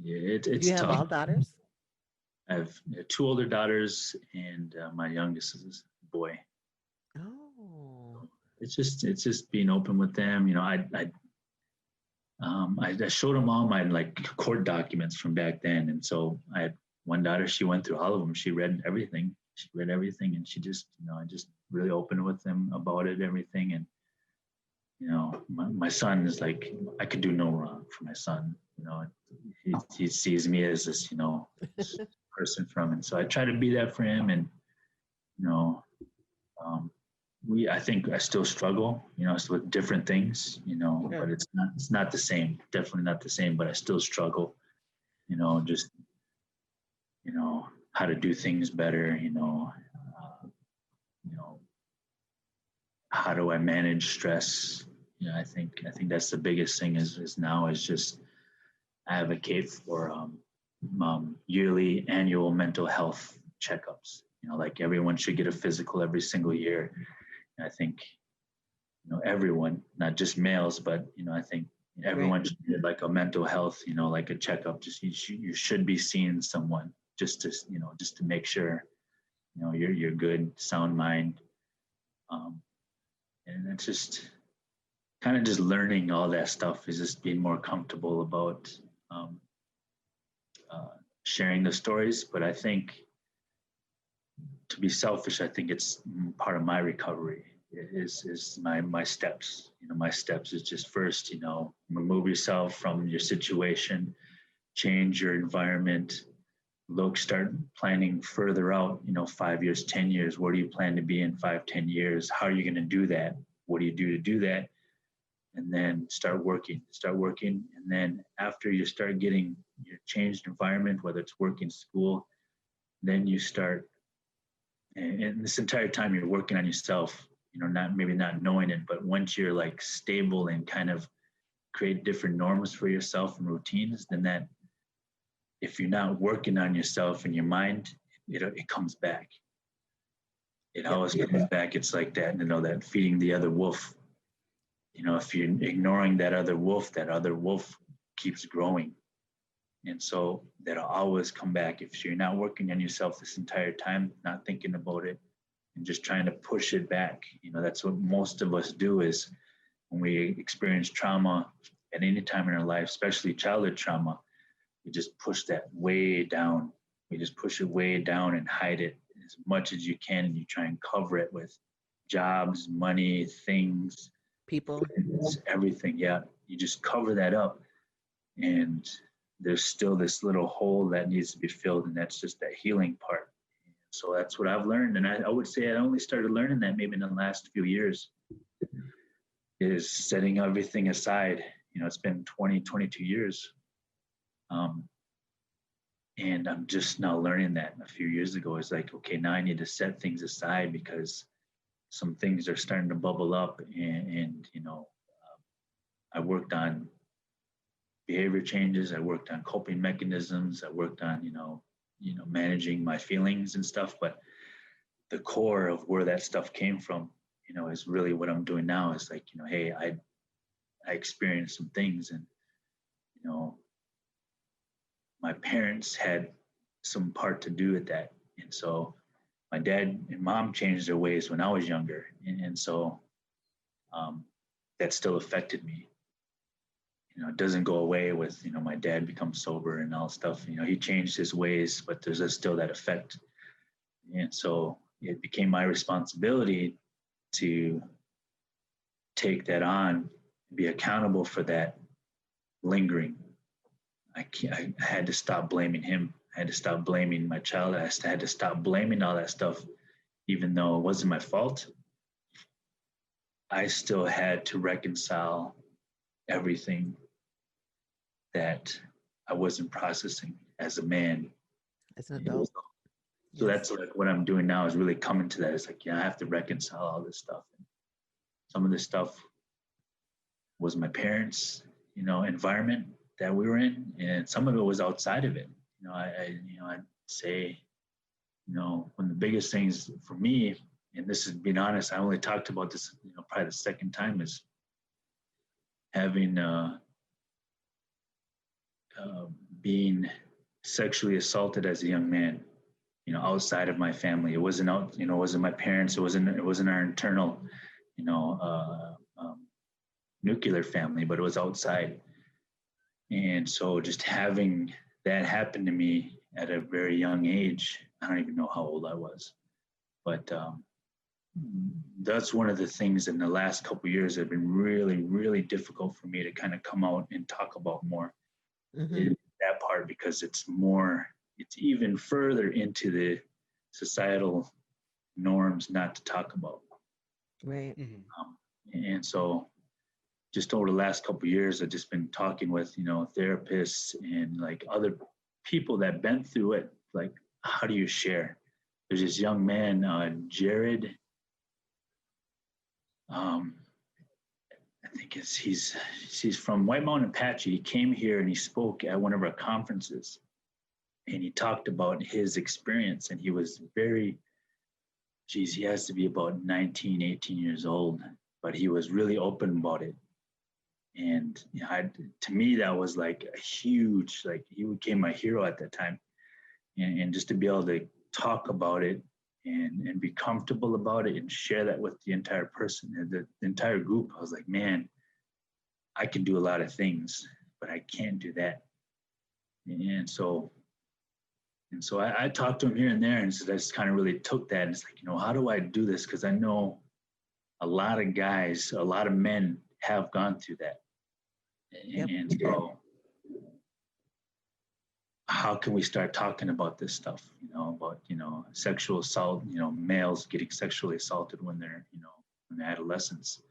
yeah, Do it's you have tough. all daughters? I have two older daughters, and my youngest is a boy. Oh. It's just being open with them. I showed them all my like court documents from back then, and so I had one daughter. She went through all of them. She read everything. And she just, I just really opened with them about it, everything. And my son is like, I could do no wrong for my son. He sees me as this, person from, and so I try to be that for him. And um, I think I still struggle, with different things, Sure. but it's not the same. Definitely not the same. But I still struggle, just how to do things better, how do I manage stress? I think that's the biggest thing is now is just advocate for yearly annual mental health checkups. Like everyone should get a physical every single year. And I think everyone, not just males, but I think everyone should get like a mental health, like a checkup. Just you should be seeing someone just to make sure you're good, sound mind. And it's just kind of just learning all that stuff, is just being more comfortable about um, sharing the stories. But I think, to be selfish, I think it's part of my recovery is my steps. My steps is just first, remove yourself from your situation, change your environment, start planning further out, 5 years, 10 years. Where do you plan to be in 5, 10 years? How are you going to do that? What do you do to do that? And then start working. And then after you start getting your changed environment, whether it's working, school, then you start, and this entire time you're working on yourself, not knowing it, but once you're like stable and kind of create different norms for yourself and routines, then that, if you're not working on yourself and your mind, it comes back. It always comes back. It's like that, that feeding the other wolf. If you're ignoring that other wolf keeps growing. And so that'll always come back. If you're not working on yourself this entire time, not thinking about it, and just trying to push it back. That's what most of us do, is when we experience trauma at any time in our life, especially childhood trauma, we just push that way down. We just push it way down and hide it as much as you can, and you try and cover it with jobs, money, things, People. everything. Yeah, you just cover that up, and there's still this little hole that needs to be filled, and that's just that healing part. So that's what I've learned, and I would say I only started learning that maybe in the last few years, is setting everything aside. It's been 22 years. And I'm just now learning that. A few years ago, it's like, okay, now I need to set things aside because some things are starting to bubble up. And I worked on behavior changes. I worked on coping mechanisms. I worked on, managing my feelings and stuff. But the core of where that stuff came from, is really what I'm doing now. Is like, hey, I experienced some things, and, my parents had some part to do with that. And so my dad and mom changed their ways when I was younger. And so that still affected me. It doesn't go away with, my dad becomes sober and all stuff. He changed his ways, but there's still that effect. And so it became my responsibility to take that on, be accountable for that lingering. I had to stop blaming him. I had to stop blaming my child. I had to stop blaming all that stuff, even though it wasn't my fault. I still had to reconcile everything that I wasn't processing as a man. As an adult. So that's like what I'm doing now, is really coming to that. It's like, I have to reconcile all this stuff. Some of this stuff was my parents, environment that we were in, and some of it was outside of it. I'd say, one of the biggest things for me, and this is being honest, I only talked about this, probably the second time, is having being sexually assaulted as a young man, outside of my family. It wasn't out, it wasn't my parents. It wasn't our internal, nuclear family, but it was outside. And so just having that happen to me at a very young age, I don't even know how old I was, but that's one of the things in the last couple of years that have been really, really difficult for me to kind of come out and talk about more. Mm-hmm. That part, because it's even further into the societal norms not to talk about. Right. And so just over the last couple of years, I've just been talking with, therapists and like other people that been through it. Like, how do you share? There's this young man, Jared. I think he's from White Mountain Apache. He came here and he spoke at one of our conferences, and he talked about his experience. And he was he has to be about 19, 18 years old, but he was really open about it. And to me, that was like a huge, like, he became my hero at that time. And just to be able to talk about it and be comfortable about it and share that with the entire person, the entire group, I was like, man, I can do a lot of things, but I can't do that. And so I talked to him here and there, and so I just kind of really took that. And it's like, how do I do this? Because I know a lot of guys, a lot of men have gone through that. Yep. And so how can we start talking about this stuff, about, sexual assault, males getting sexually assaulted when they're, in adolescence.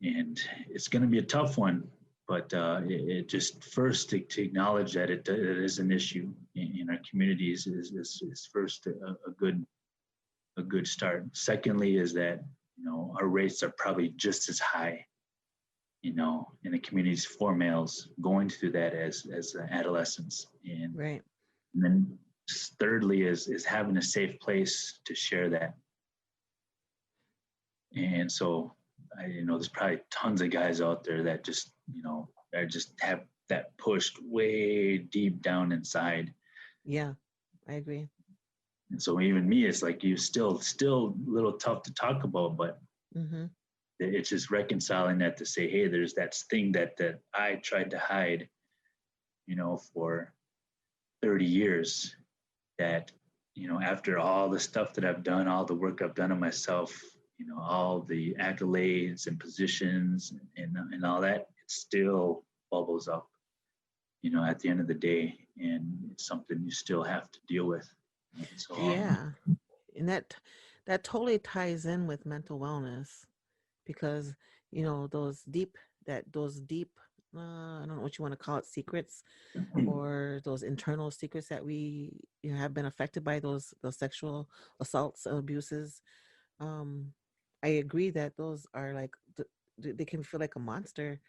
And it's going to be a tough one, but it just first to acknowledge that it is an issue in our communities is first a good start. Secondly is that, our rates are probably just as high, in the communities for males going through that as adolescents. And, right. And then thirdly is having a safe place to share that. And so, there's probably tons of guys out there that just, that just have that pushed way deep down inside. Yeah, I agree. And so even me, it's like you still a little tough to talk about, but Mm-hmm. it's just reconciling that to say, hey, there's that thing that I tried to hide, for 30 years that, after all the stuff that I've done, all the work I've done on myself, all the accolades and positions and all that, it still bubbles up, at the end of the day. And it's something you still have to deal with. So, Yeah. And that totally ties in with mental wellness, because those deep I don't know what you want to call it, secrets, or those internal secrets that we have been affected by those sexual assaults and abuses. um I agree that those are like they can feel like a monster,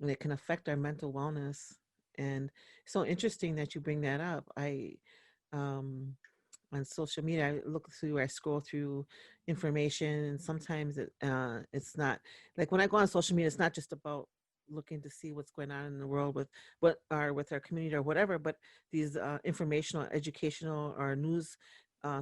and it can affect our mental wellness. And so interesting that you bring that up. Um on social media, I scroll through information, and sometimes it's not like, when I go on social media, it's not just about looking to see what's going on in the world with our community or whatever, but these informational, educational, or news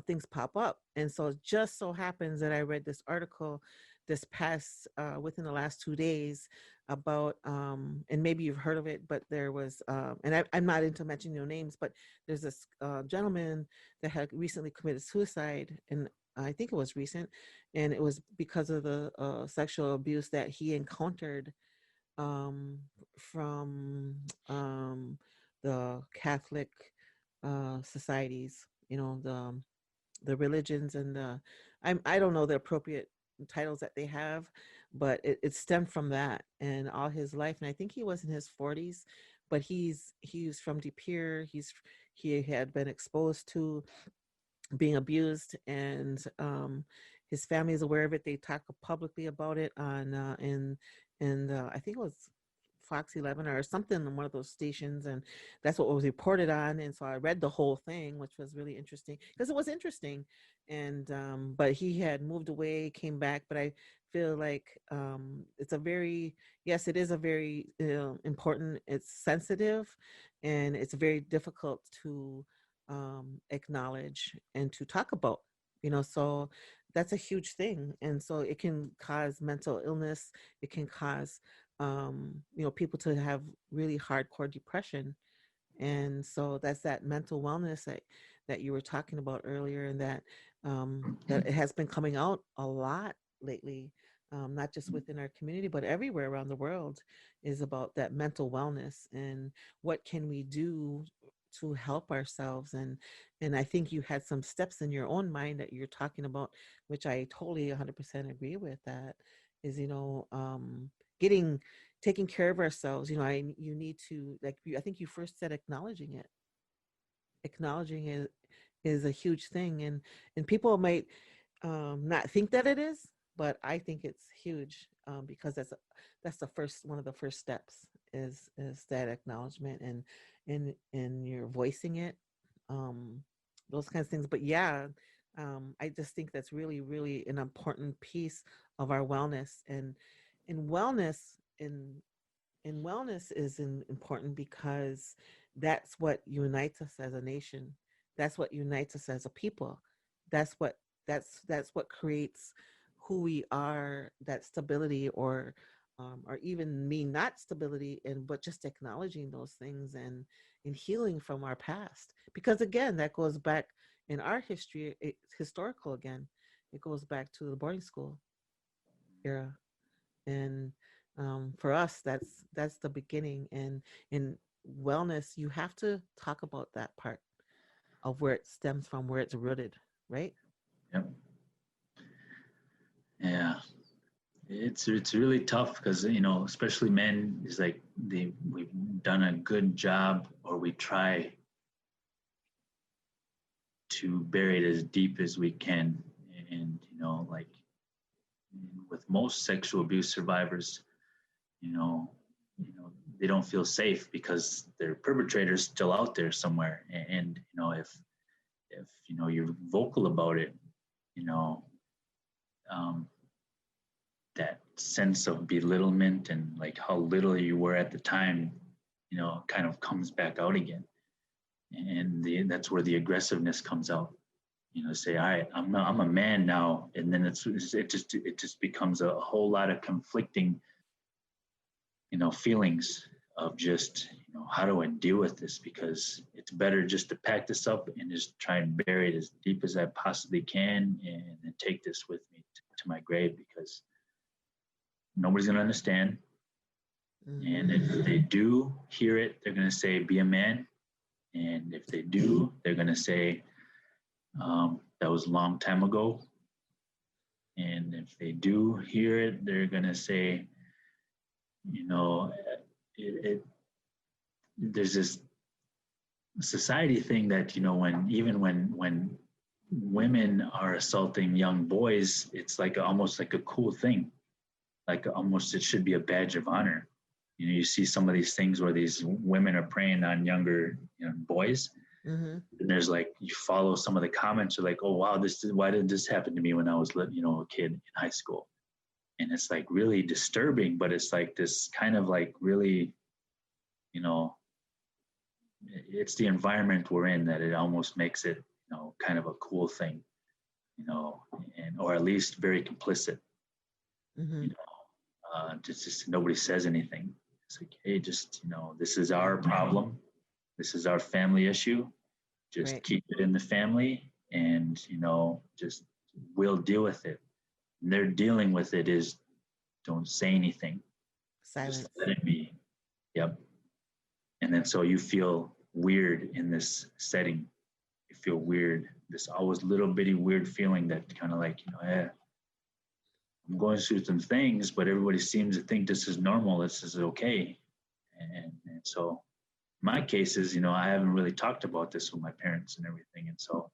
things pop up. And so it just so happens that I read this article this past within the last 2 days about and maybe you've heard of it, but there was I'm not into mentioning no names, but there's this gentleman that had recently committed suicide, and I think it was recent, and it was because of the sexual abuse that he encountered from the Catholic societies, the religions, and I don't know the appropriate titles that they have, but it stemmed from that and all his life. And I think he was in his 40s, but he's from De Pere. He had been exposed to being abused, and his family is aware of it. They talk publicly about it on I think it was Fox 11 or something on one of those stations, and that's what was reported on. And so I read the whole thing, which was really interesting, because it was interesting. And but he had moved away, came back, but I feel like it's a very, yes, it is a very important, it's sensitive, and it's very difficult to acknowledge and to talk about, so that's a huge thing. And so it can cause mental illness. It can cause people to have really hardcore depression. And so that's that mental wellness that you were talking about earlier, and that it has been coming out a lot lately, not just within our community, but everywhere around the world, is about that mental wellness and what can we do to help ourselves. And I think you had some steps in your own mind that you're talking about, which I totally 100% agree with. That is, getting taking care of ourselves. You need to, like, I think you first said acknowledging it is a huge thing. And people might not think that it is, but I think it's huge, because that's the first, one of the first steps, is that acknowledgement, and you're voicing it, um, those kinds of things. But yeah, I just think that's really, really an important piece of our wellness. And wellness in and wellness is important, because that's what unites us as a nation. That's what unites us as a people. That's what that's what creates who we are. That stability, or even me not stability, and but just acknowledging those things, and healing from our past. Because again, that goes back in our history. It's historical again. It goes back to the boarding school era. And for us, that's the beginning. And in wellness, you have to talk about that part of where it stems from, where it's rooted, right? yep. Yeah. It's really tough because, especially men, is like we've done a good job, or we try to bury it as deep as we can. And, like with most sexual abuse survivors, you know, they don't feel safe because their perpetrator's still out there somewhere. And if you're vocal about it, you know, um, that sense of belittlement and like how little you were at the time, kind of comes back out again. And that's where the aggressiveness comes out. say, all right, I'm a man now. And then it just becomes a whole lot of conflicting, feelings of just, how do I deal with this? Because it's better just to pack this up and just try and bury it as deep as I possibly can, and then take this with me to my grave, because nobody's going to understand. And if they do hear it, they're going to say, be a man. And if they do, they're going to say, that was a long time ago. And if they do hear it, they're going to say, there's this society thing that, when women are assaulting young boys, it's like almost like a cool thing. Like almost it should be a badge of honor. You see some of these things where these women are preying on younger boys. Mm-hmm. And there's like, you follow some of the comments, you're like, oh, wow, why did this happen to me when I was, a kid in high school? And it's like really disturbing, but it's like this kind of like really, it's the environment we're in that it almost makes it, kind of a cool thing, or at least very complicit. Mm-hmm. Just nobody says anything. It's like, hey, just, this is our problem. This is our family issue. Just right. Keep it in the family, and, just we'll deal with it. And their dealing with it is don't say anything. Silence. Just let it be. Yep. And then so you feel weird in this setting. You feel weird. This always little bitty weird feeling that kind of like, I'm going through some things, but everybody seems to think this is normal. This is okay. And so my case is, I haven't really talked about this with my parents and everything. And so,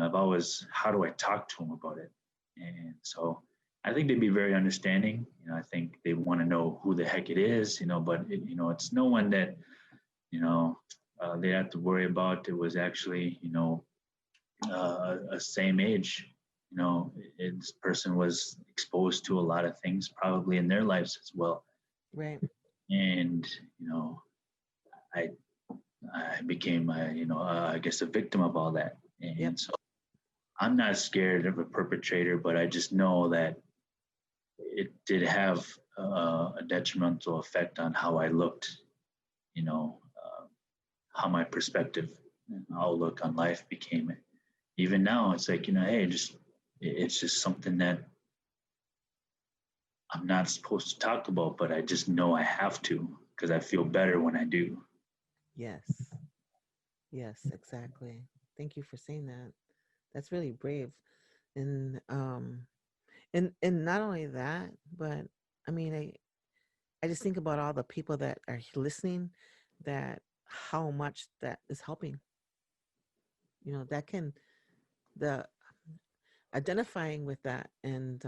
I've always, how do I talk to them about it? And so I think they'd be very understanding. I think they want to know who the heck it is, but it's no one that, they have to worry about. It was actually, a same age. This person was exposed to a lot of things probably in their lives as well. Right. And, I became, I guess a victim of all that. And yep. So I'm not scared of a perpetrator, but I just know that it did have a detrimental effect on how I looked, how my perspective and outlook on life became. Even now, it's like, hey, it's just something that I'm not supposed to talk about, but I just know I have to, because I feel better when I do. Yes, exactly. Thank you for saying that. That's really brave. And not only that, but I mean, I just think about all the people that are listening, that how much that is helping. That can, the identifying with that, and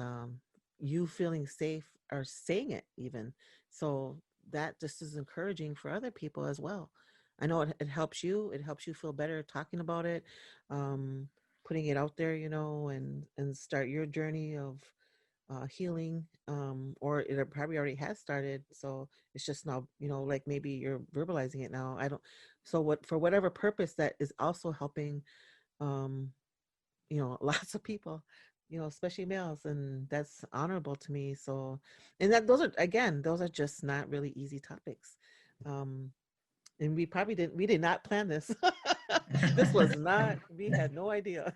you feeling safe or saying it even. So that just is encouraging for other people as well. I know it helps you. It helps you feel better talking about it, putting it out there, and start your journey of healing, or it probably already has started. So it's just now, like maybe you're verbalizing it now. So for whatever purpose that is also helping, lots of people, especially males, and that's honorable to me. So, and those are just not really easy topics. And we did not plan this. This was not, we had no idea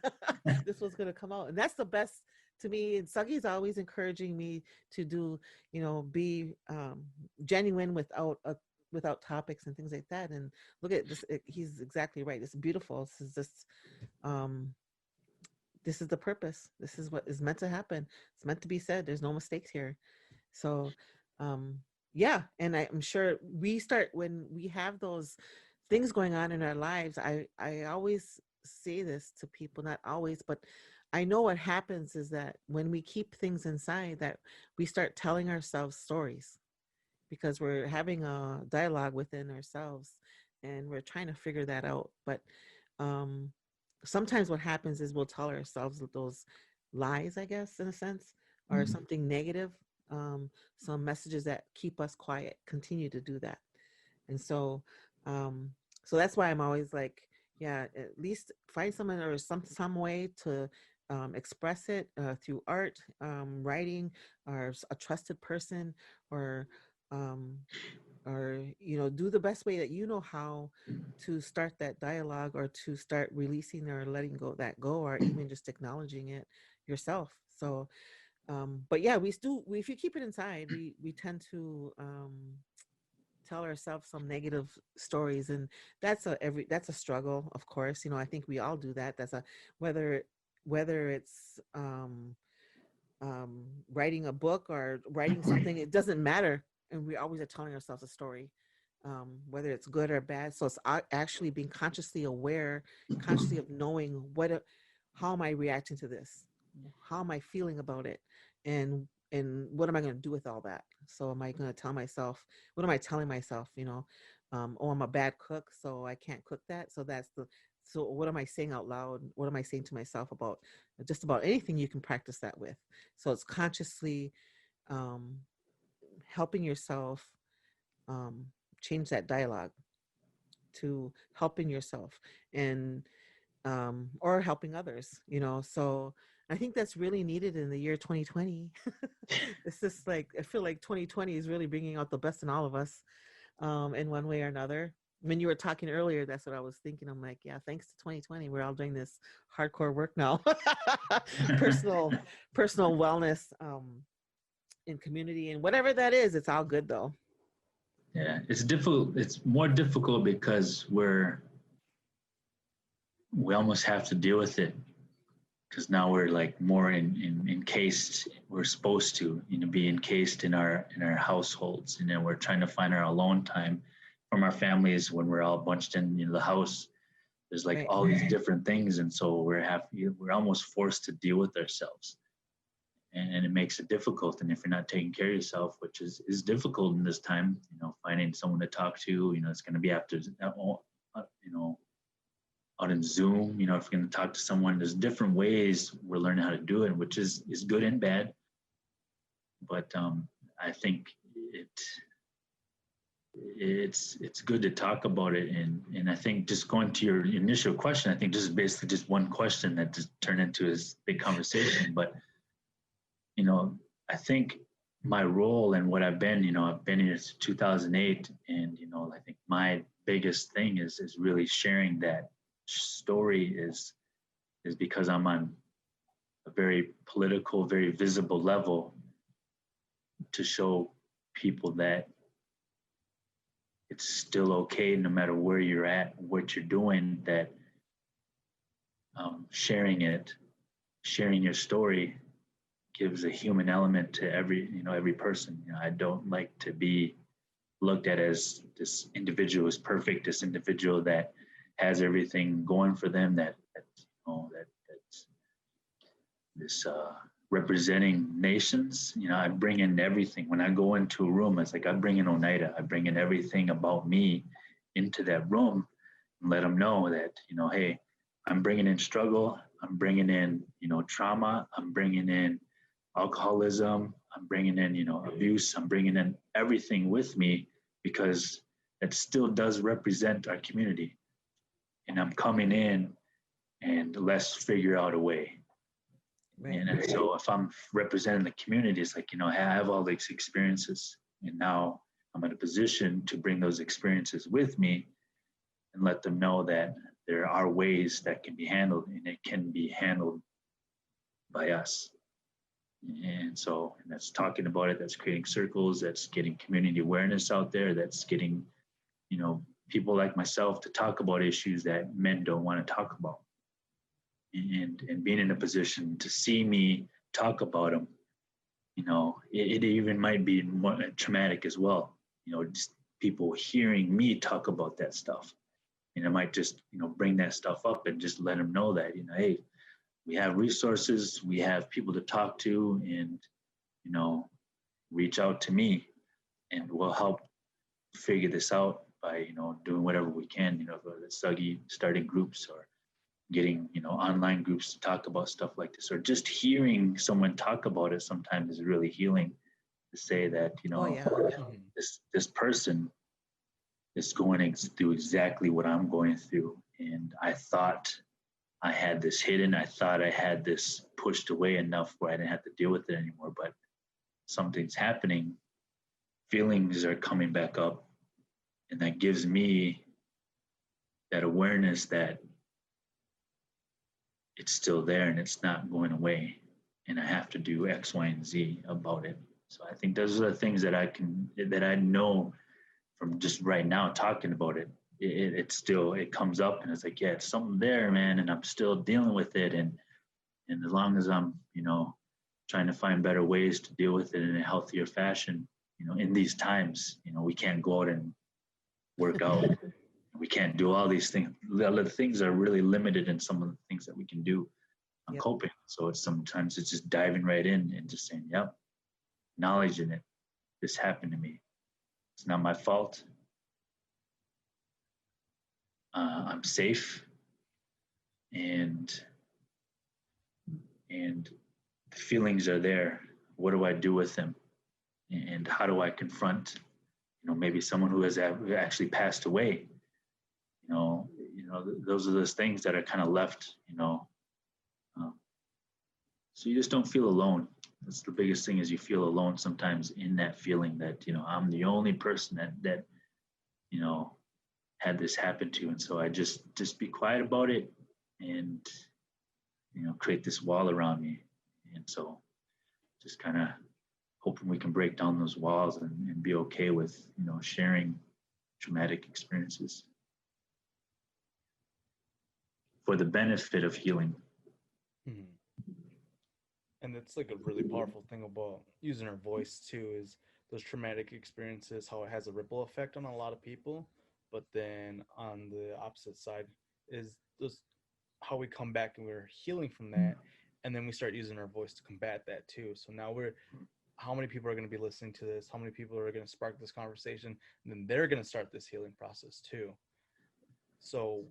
this was going to come out. And that's the best to me. And Suggy's always encouraging me to do, be genuine without topics and things like that. And look at this. He's exactly right. It's beautiful. This is just, this is the purpose. This is what is meant to happen. It's meant to be said. There's no mistakes here. So, yeah. And I'm sure when we have those things going on in our lives, I always say this to people, not always, but I know what happens is that when we keep things inside, that we start telling ourselves stories, because we're having a dialogue within ourselves and we're trying to figure that out. But sometimes what happens is we'll tell ourselves those lies, I guess, in a sense, or mm-hmm. something negative, some messages that keep us quiet, continue to do that. And so that's why I'm always like, Yeah, at least find someone or some way to express it through art, writing, or a trusted person, or um, do the best way that you know how to start that dialogue, or to start releasing or letting go, or even just acknowledging it yourself. So but yeah, if you keep it inside, we tend to tell ourselves some negative stories, and that's a struggle, of course. I think we all do that. That's a whether it's writing a book or writing something, it doesn't matter, and we always are telling ourselves a story, whether it's good or bad. So it's actually being consciously aware, consciously of knowing how am I reacting to this, how am I feeling about it, and what am I going to do with all that. So am I going to tell myself, what am I telling myself, oh, I'm a bad cook, so I can't cook that. So what am I saying out loud? What am I saying to myself about just about anything? You can practice that with. So it's consciously um, helping yourself um, change that dialogue to helping yourself, and or helping others. So I think that's really needed in the year 2020. It's just like, I feel like 2020 is really bringing out the best in all of us, in one way or another. When you were talking earlier, that's what I was thinking. I'm like, yeah, thanks to 2020, we're all doing this hardcore work now. personal personal wellness, in community, and whatever that is, it's all good though. Yeah, it's difficult. It's more difficult because we almost have to deal with it, because now we're like more encased. We're supposed to, be encased in our households, and then we're trying to find our alone time from our families when we're all bunched in the house. There's like Right. all these different things, and so we're almost forced to deal with ourselves, and it makes it difficult. And if you're not taking care of yourself, which is difficult in this time, finding someone to talk to, it's going to be after, out in Zoom, if you're going to talk to someone, there's different ways we're learning how to do it, which is good and bad. But I think it's good to talk about it. And I think, just going to your initial question, I think this is basically just one question that just turned into this big conversation. But, I think my role and what I've been here since 2008. And, I think my biggest thing is really sharing that story is because I'm on a very political, very visible level, to show people that it's still okay, no matter where you're at, what you're doing, that sharing your story gives a human element to every person. I don't like to be looked at as this individual is perfect, this individual that has everything going for them, that's this representing nations. I bring in everything. When I go into a room, it's like I bring in Oneida. I bring in everything about me into that room, and let them know that, hey, I'm bringing in struggle. I'm bringing in, trauma. I'm bringing in alcoholism. I'm bringing in, abuse. I'm bringing in everything with me, because it still does represent our community. And I'm coming in, and let's figure out a way. Right. And so if I'm representing the community, it's like, I have all these experiences, and now I'm in a position to bring those experiences with me and let them know that there are ways that can be handled, and it can be handled by us. And so, and that's talking about it, that's creating circles, that's getting community awareness out there, that's getting, people like myself to talk about issues that men don't want to talk about. And being in a position to see me talk about them, it even might be more traumatic as well. Just people hearing me talk about that stuff, and I might just, bring that stuff up and just let them know that, hey, we have resources, we have people to talk to, and, reach out to me, and we'll help figure this out by, doing whatever we can, whether it's starting groups, or getting, online groups to talk about stuff like this, or just hearing someone talk about it sometimes is really healing, to say that, this person is going through exactly what I'm going through, And I thought I had this hidden. I thought I had this pushed away enough where I didn't have to deal with it anymore. But something's happening. Feelings are coming back up. And that gives me that awareness that it's still there and it's not going away. And I have to do X, Y, and Z about it. So I think those are the things that I know from just right now talking about it. It still comes up and it's like, yeah, it's something there, man, and I'm still dealing with it. And as long as I'm, trying to find better ways to deal with it in a healthier fashion, in these times, we can't go out and work out. We can't do all these things. The things are really limited in some of the things that we can do on coping. So sometimes it's just diving right in and just saying, yep, acknowledging it. This happened to me. It's not my fault. I'm safe, and the feelings are there. What do I do with them, and how do I confront, maybe someone who has actually passed away? Those are those things that are kind of left. So you just don't feel alone. That's the biggest thing, is you feel alone sometimes in that feeling that I'm the only person that had this happen to. And so I just be quiet about it and, create this wall around me. And so just kind of hoping we can break down those walls and be okay with, sharing traumatic experiences for the benefit of healing. Mm-hmm. And that's like a really powerful thing about using our voice too, is those traumatic experiences, how it has a ripple effect on a lot of people. But then on the opposite side is those, how we come back and we're healing from that. And then we start using our voice to combat that too. So now how many people are going to be listening to this? How many people are going to spark this conversation? And then they're going to start this healing process too. So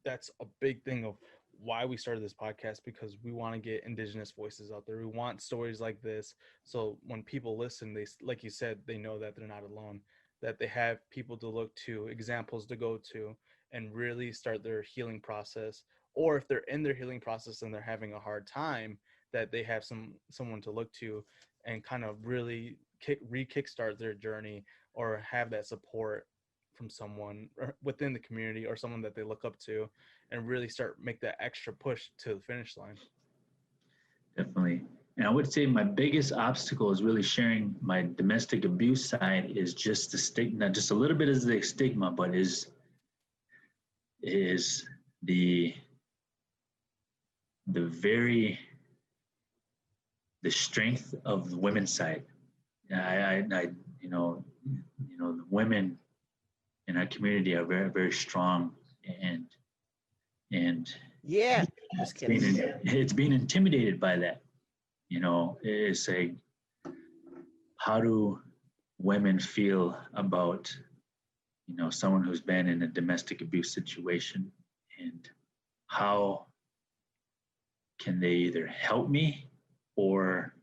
that's a big thing of why we started this podcast, because we want to get Indigenous voices out there. We want stories like this. So when people listen, they, like you said, they know that they're not alone, that they have people to look to, examples to go to, and really start their healing process. Or if they're in their healing process and they're having a hard time, that they have someone to look to and kind of really kickstart their journey, or have that support from someone within the community or someone that they look up to, and really make that extra push to the finish line. Definitely. And I would say my biggest obstacle is really sharing my domestic abuse side, is just the stigma, just a little bit is the stigma, but is the strength of the women's side. The women in our community are very, very strong, and yeah, it's being intimidated by that. It's like, how do women feel about, someone who's been in a domestic abuse situation, and how can they either help me or,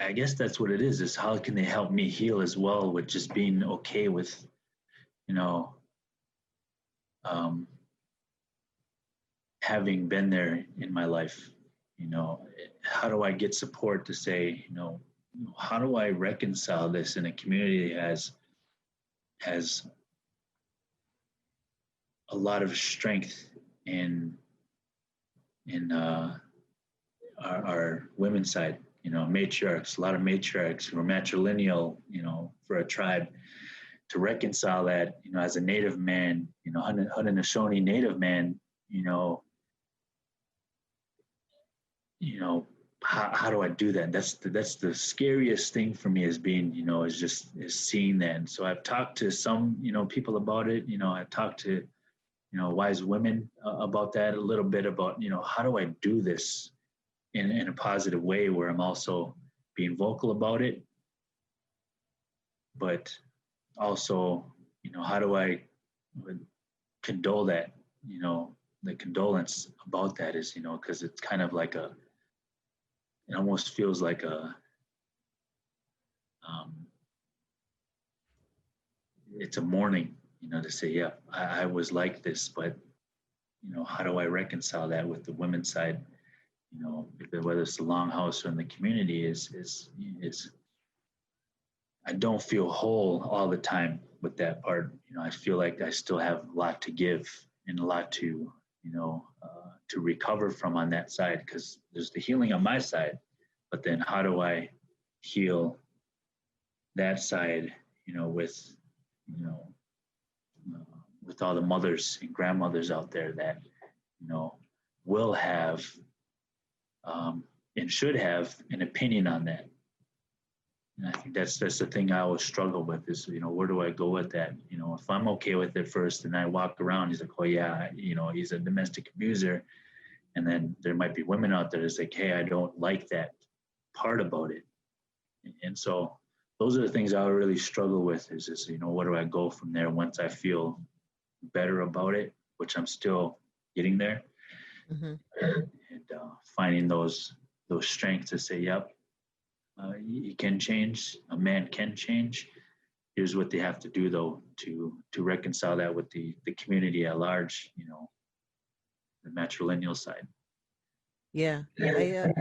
I guess that's what it is how can they help me heal as well, with just being okay with, having been there in my life. How do I get support to say, how do I reconcile this in a community that has a lot of strength in our women's side, matriarchs, a lot of matriarchs who are matrilineal, for a tribe, to reconcile that, as a Native man, Haudenosaunee Native man, how do I do that? That's the scariest thing for me, is being, is seeing that. And so I've talked to some, people about it. I've talked to, wise women about that a little bit, about, how do I do this in a positive way where I'm also being vocal about it, but also, how do I condole that, the condolence about that is, because it's kind of like it almost feels like it's a mourning, to say, yeah, I was like this, but, how do I reconcile that with the women's side? Whether it's the longhouse or in the community is I don't feel whole all the time with that part. I feel like I still have a lot to give and a lot to recover from on that side, because there's the healing on my side, but then how do I heal that side, you know, with all the mothers and grandmothers out there that, will have and should have an opinion on that. And I think that's the thing I always struggle with is, where do I go with that? If I'm okay with it first and I walk around, he's like, oh yeah, he's a domestic abuser. And then there might be women out there that's like, hey, I don't like that part about it. And so those are the things I really struggle with is where do I go from there once I feel better about it, which I'm still getting there. Mm-hmm. And finding those strengths to say, yep, you can change, a man can change. Here's what they have to do though to reconcile that with the community at large, the matrilineal side. Yeah. Did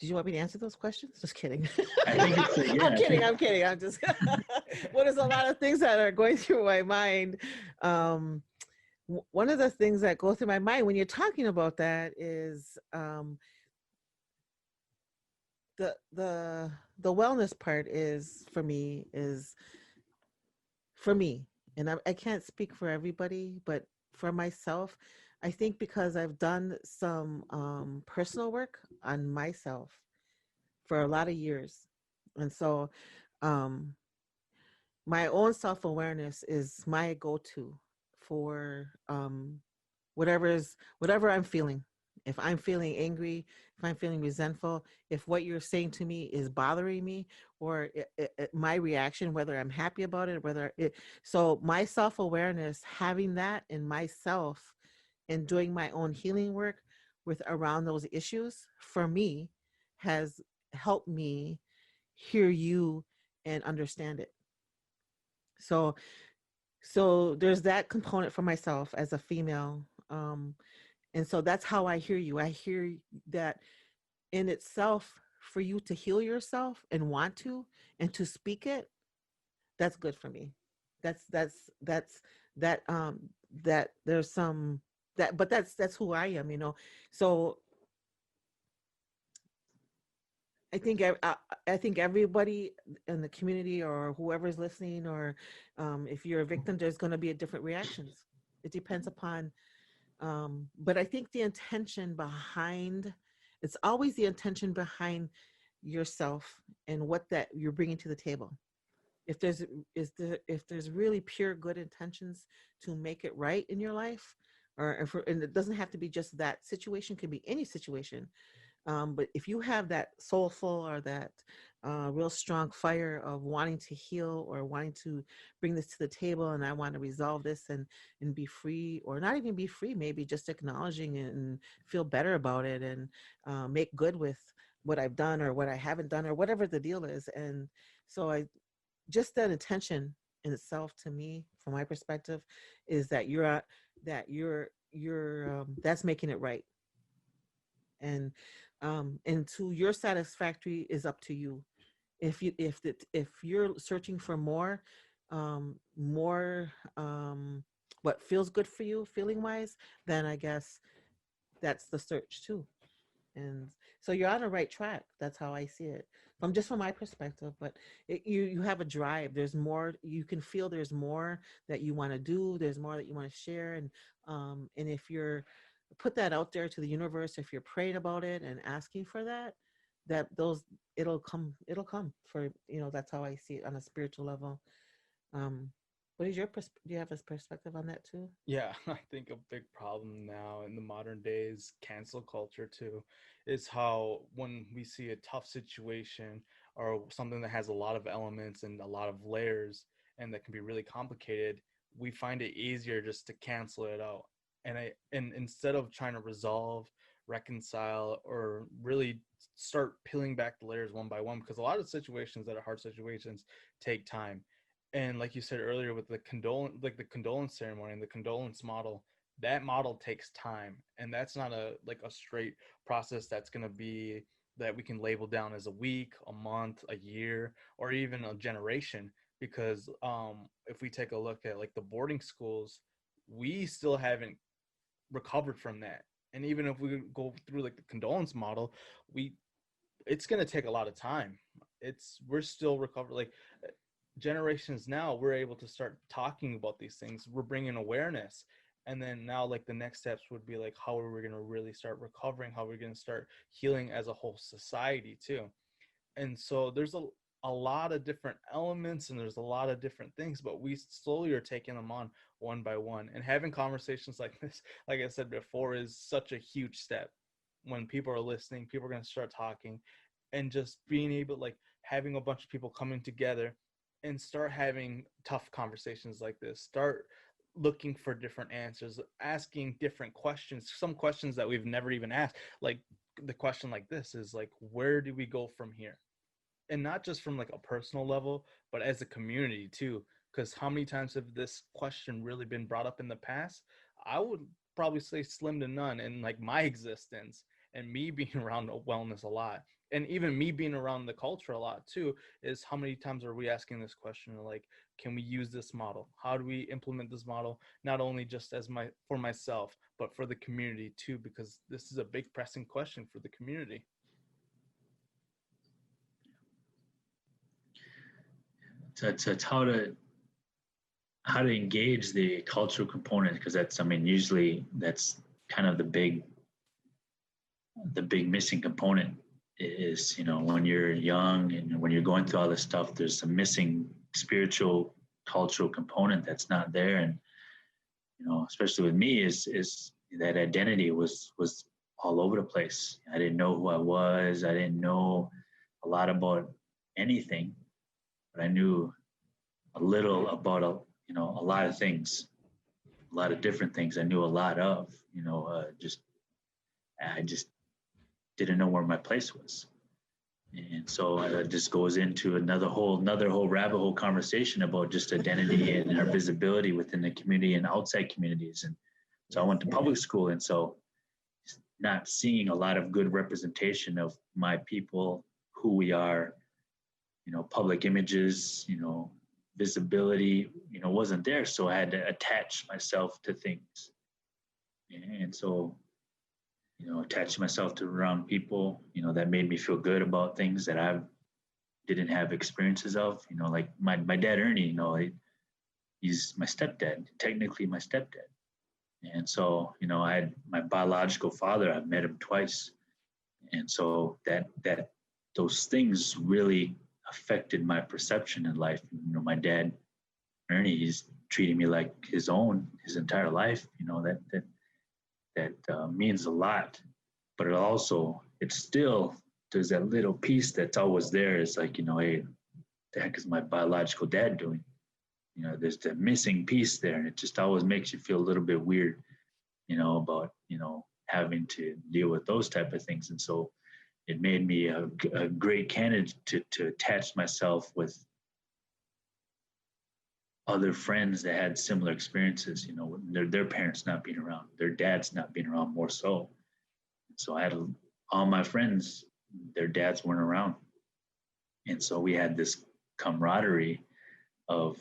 you want me to answer those questions? Just kidding. I think it's I'm kidding. I'm just well, there's a lot of things that are going through my mind. One of the things that go through my mind when you're talking about that is the wellness part is for me, and I can't speak for everybody, but for myself, I think because I've done some personal work on myself for a lot of years, and so my own self-awareness is my go-to for whatever I'm feeling. If I'm feeling angry, if I'm feeling resentful, if what you're saying to me is bothering me, or my reaction, whether I'm happy about it, so my self-awareness, having that in myself and doing my own healing work with around those issues, for me, has helped me hear you and understand it. So there's that component for myself as a female. And so that's how I hear you. I hear that in itself, for you to heal yourself and want to, and to speak it, that's good for me. That's that there's some that, but that's who I am, So I think everybody in the community or whoever's listening, or if you're a victim, there's going to be a different reactions. It depends upon, but I think the intention behind, it's always the intention behind yourself and what that you're bringing to the table. If there's really pure good intentions to make it right in your life, and it doesn't have to be just that situation, could be any situation. But if you have that soulful or that real strong fire of wanting to heal or wanting to bring this to the table, and I want to resolve this and be free, or not even be free, maybe just acknowledging it and feel better about it, and make good with what I've done or what I haven't done or whatever the deal is. And so just that intention in itself, to me, from my perspective, is that that's making it right. And to your satisfactory is up to you. If you're searching for more what feels good for you feeling wise, then I guess that's the search too. And so you're on the right track. That's how I see it from my perspective. But you have a drive. There's more you can feel. There's more that you want to do. There's more that you want to share. And if you're put that out there to the universe, if you're praying about it and asking for that, it'll come for, that's how I see it on a spiritual level. What is do you have a perspective on that too? Yeah, I think a big problem now in the modern days, cancel culture too, is how when we see a tough situation or something that has a lot of elements and a lot of layers and that can be really complicated, we find it easier just to cancel it out. And instead of trying to resolve, reconcile, or really start peeling back the layers one by one, because a lot of situations that are hard situations take time. And like you said earlier, with the condolence ceremony and the condolence model, that model takes time, and that's not a straight process that's going to be that we can label down as a week, a month, a year, or even a generation. Because if we take a look at like the boarding schools, we still haven't recovered from that. And even if we go through like the condolence model, we it's going to take a lot of time. We're still recovering. Like generations now, we're able to start talking about these things. We're bringing awareness. And then now, like the next steps would be like, how are we going to really start recovering? How are we going to start healing as a whole society too? And so there's a lot of different elements and there's a lot of different things, but we slowly are taking them on one by one. And having conversations like this, like I said before, is such a huge step. When people are listening, people are going to start talking, and just being able, like having a bunch of people coming together and start having tough conversations like this, start looking for different answers, asking different questions, some questions that we've never even asked. Like the question like this is like, where do we go from here? And not just from like a personal level, but as a community too. Because how many times have this question really been brought up in the past? I would probably say slim to none in like my existence, and me being around wellness a lot, and even me being around the culture a lot too, is how many times are we asking this question, like, can we use this model? How do we implement this model, not only just as for myself, but for the community too? Because this is a big pressing question for the community. So it's how to engage the cultural component, because that's, I mean, usually that's kind of the big missing component is, when you're young and when you're going through all this stuff, there's a missing spiritual cultural component that's not there. And especially with me, is that identity was all over the place. I didn't know who I was. I didn't know a lot about anything, but I knew a little about a lot of things, a lot of different things I knew a lot of. I just didn't know where my place was. And so it just goes into another whole rabbit hole conversation about just identity and our visibility within the community and outside communities. And so I went to public school, and so not seeing a lot of good representation of my people, who we are, public images, visibility, wasn't there. So I had to attach myself to things. And so, attach myself to around people, that made me feel good about things that I didn't have experiences of, like my dad, Ernie, he's my stepdad, technically my stepdad. And so, I had my biological father, I've met him twice. And so that those things really affected my perception in life. My dad, Ernie, he's treating me like his own his entire life. That means a lot. But it's still, there's that little piece that's always there. It's like, hey, the heck is my biological dad doing? There's the missing piece there, and it just always makes you feel a little bit weird, about, having to deal with those type of things. And so it made me a great candidate to attach myself with other friends that had similar experiences, their parents not being around, their dads not being around more so. So I had all my friends, their dads weren't around. And so we had this camaraderie of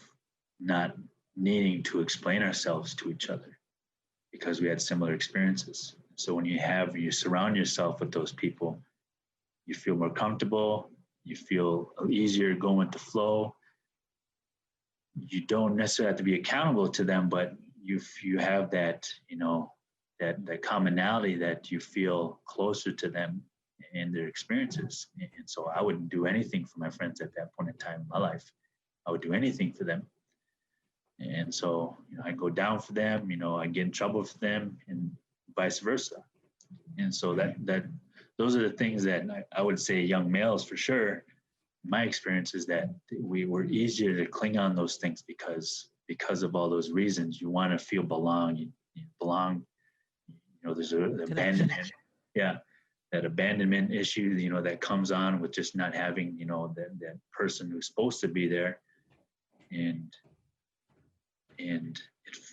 not needing to explain ourselves to each other because we had similar experiences. So when you surround yourself with those people, you feel more comfortable, you feel easier going with the flow. You don't necessarily have to be accountable to them, but you have that, that commonality, that you feel closer to them and their experiences. And so I wouldn't do anything for my friends at that point in time in my life. I would do anything for them. And so, I go down for them, I get in trouble for them, and vice versa. And so that those are the things that I would say young males, for sure, my experience is that we were easier to cling on those things because of all those reasons. You want to feel belong. You belong. There's an abandonment. Yeah, that abandonment issue. That comes on with just not having that person who's supposed to be there. and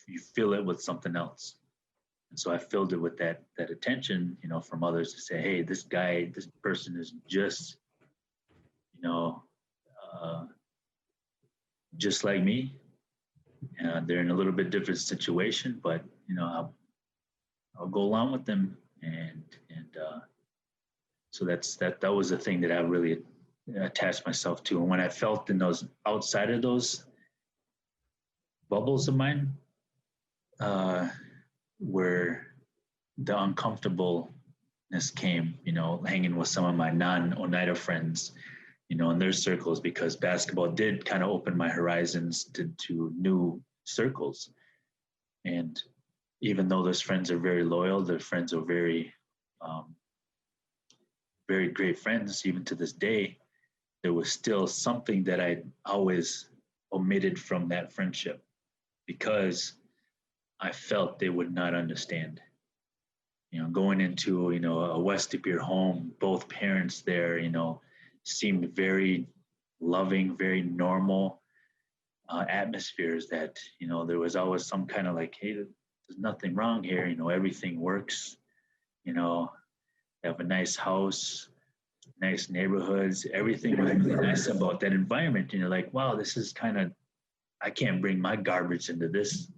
you fill it with something else. And so I filled it with that attention, from others to say, hey, this person is just, uh, just like me. They're in a little bit different situation, but I'll go along with them, and so that was the thing that I really attached myself to. And when I felt in those outside of those bubbles of mine, where the uncomfortableness came, hanging with some of my non-Oneida friends, in their circles, because basketball did kind of open my horizons to new circles. And even though those friends are very loyal, their friends are very, very great friends, even to this day, there was still something that I always omitted from that friendship because I felt they would not understand. Going into, a West De Pere home, both parents there, seemed very loving, very normal atmospheres that, there was always some kind of like, hey, there's nothing wrong here. Everything works. They have a nice house, nice neighborhoods. Everything was really nice about that environment. And you're like, wow, this is kind of, I can't bring my garbage into this.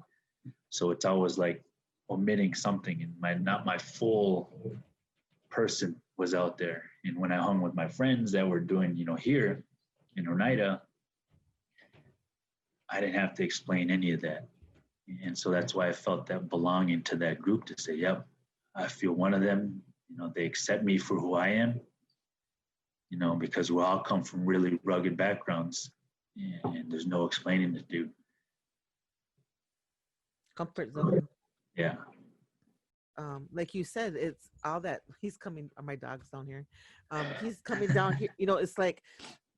So it's always like omitting something, and not my full person was out there. And when I hung with my friends that were doing, here in Oneida, I didn't have to explain any of that. And so that's why I felt that belonging to that group to say, yep, I feel one of them. They accept me for who I am, because we all come from really rugged backgrounds, and there's no explaining to do. Comfort zone. Yeah. Like you said, it's all that he's coming. My dog's down here. He's coming down here. It's like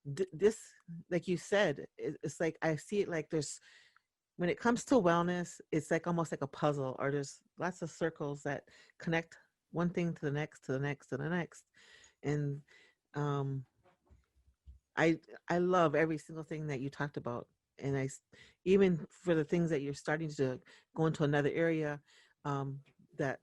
this, like you said, it's like I see it like there's, when it comes to wellness, it's like almost like a puzzle, or there's lots of circles that connect one thing to the next, to the next, to the next. And I love every single thing that you talked about. And even for the things that you're starting to go into another area, that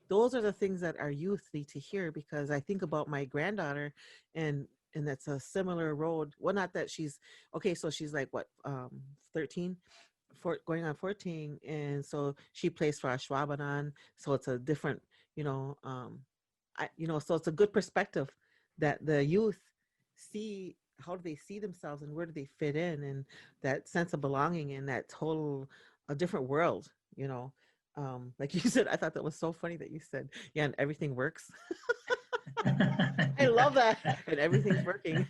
those are the things that our youth need to hear, because I think about my granddaughter, and that's a similar road. Well, not that she's okay. So she's like what, 13, going on 14. And so she plays for Ashwaubenon. So it's a different, so it's a good perspective that the youth see, how do they see themselves and where do they fit in, and that sense of belonging in that a different world, like you said. I thought that was so funny that you said, yeah, and everything works. I love that. And everything's working.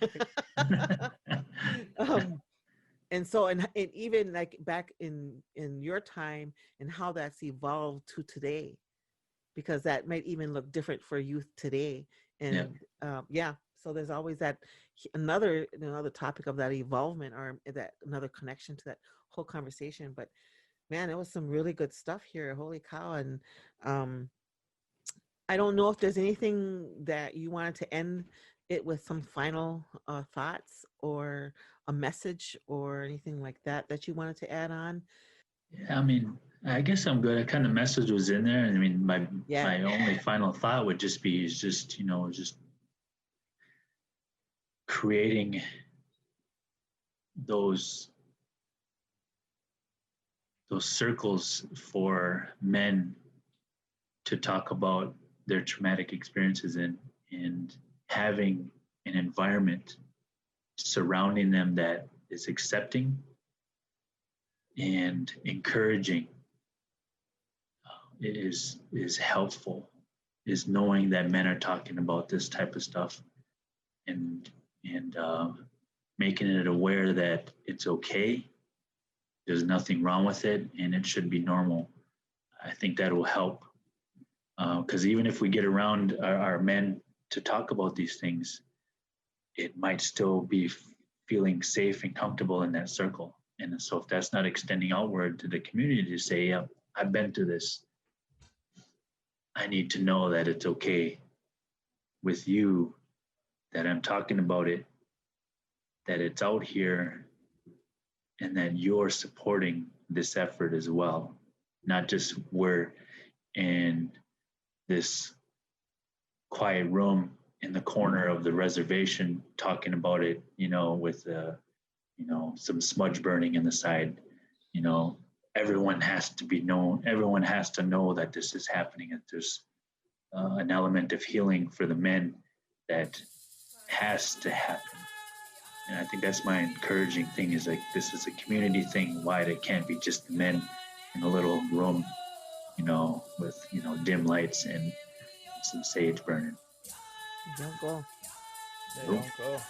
And so, and even like back in your time, and how that's evolved to today, because that might even look different for youth today. And so there's always that another topic of that evolvement, or that another connection to that whole conversation. But man, it was some really good stuff here. Holy cow. And I don't know if there's anything that you wanted to end it with, some final thoughts or a message or anything like that you wanted to add on. Yeah, I mean, I guess I'm good. That kind of message was in there. I mean, my only final thought would just be just creating those circles for men to talk about their traumatic experiences in, and having an environment surrounding them that is accepting and encouraging is helpful, is knowing that men are talking about this type of stuff, and making it aware that it's okay, there's nothing wrong with it, and it should be normal. I think that will help, because even if we get around our men to talk about these things, it might still be feeling safe and comfortable in that circle. And so if that's not extending outward to the community to say, yeah, I've been through this, I need to know that it's okay with you, that I'm talking about it, that it's out here, and that you're supporting this effort as well. Not just we're in this quiet room in the corner of the reservation talking about it, with some smudge burning in the side. Everyone has to be known. Everyone has to know that this is happening, and there's an element of healing for the men that has to happen. And I think that's my encouraging thing, is like, this is a community thing. Why it can't be just the men in a little room, with, dim lights and some sage burning. Don't go. They don't go.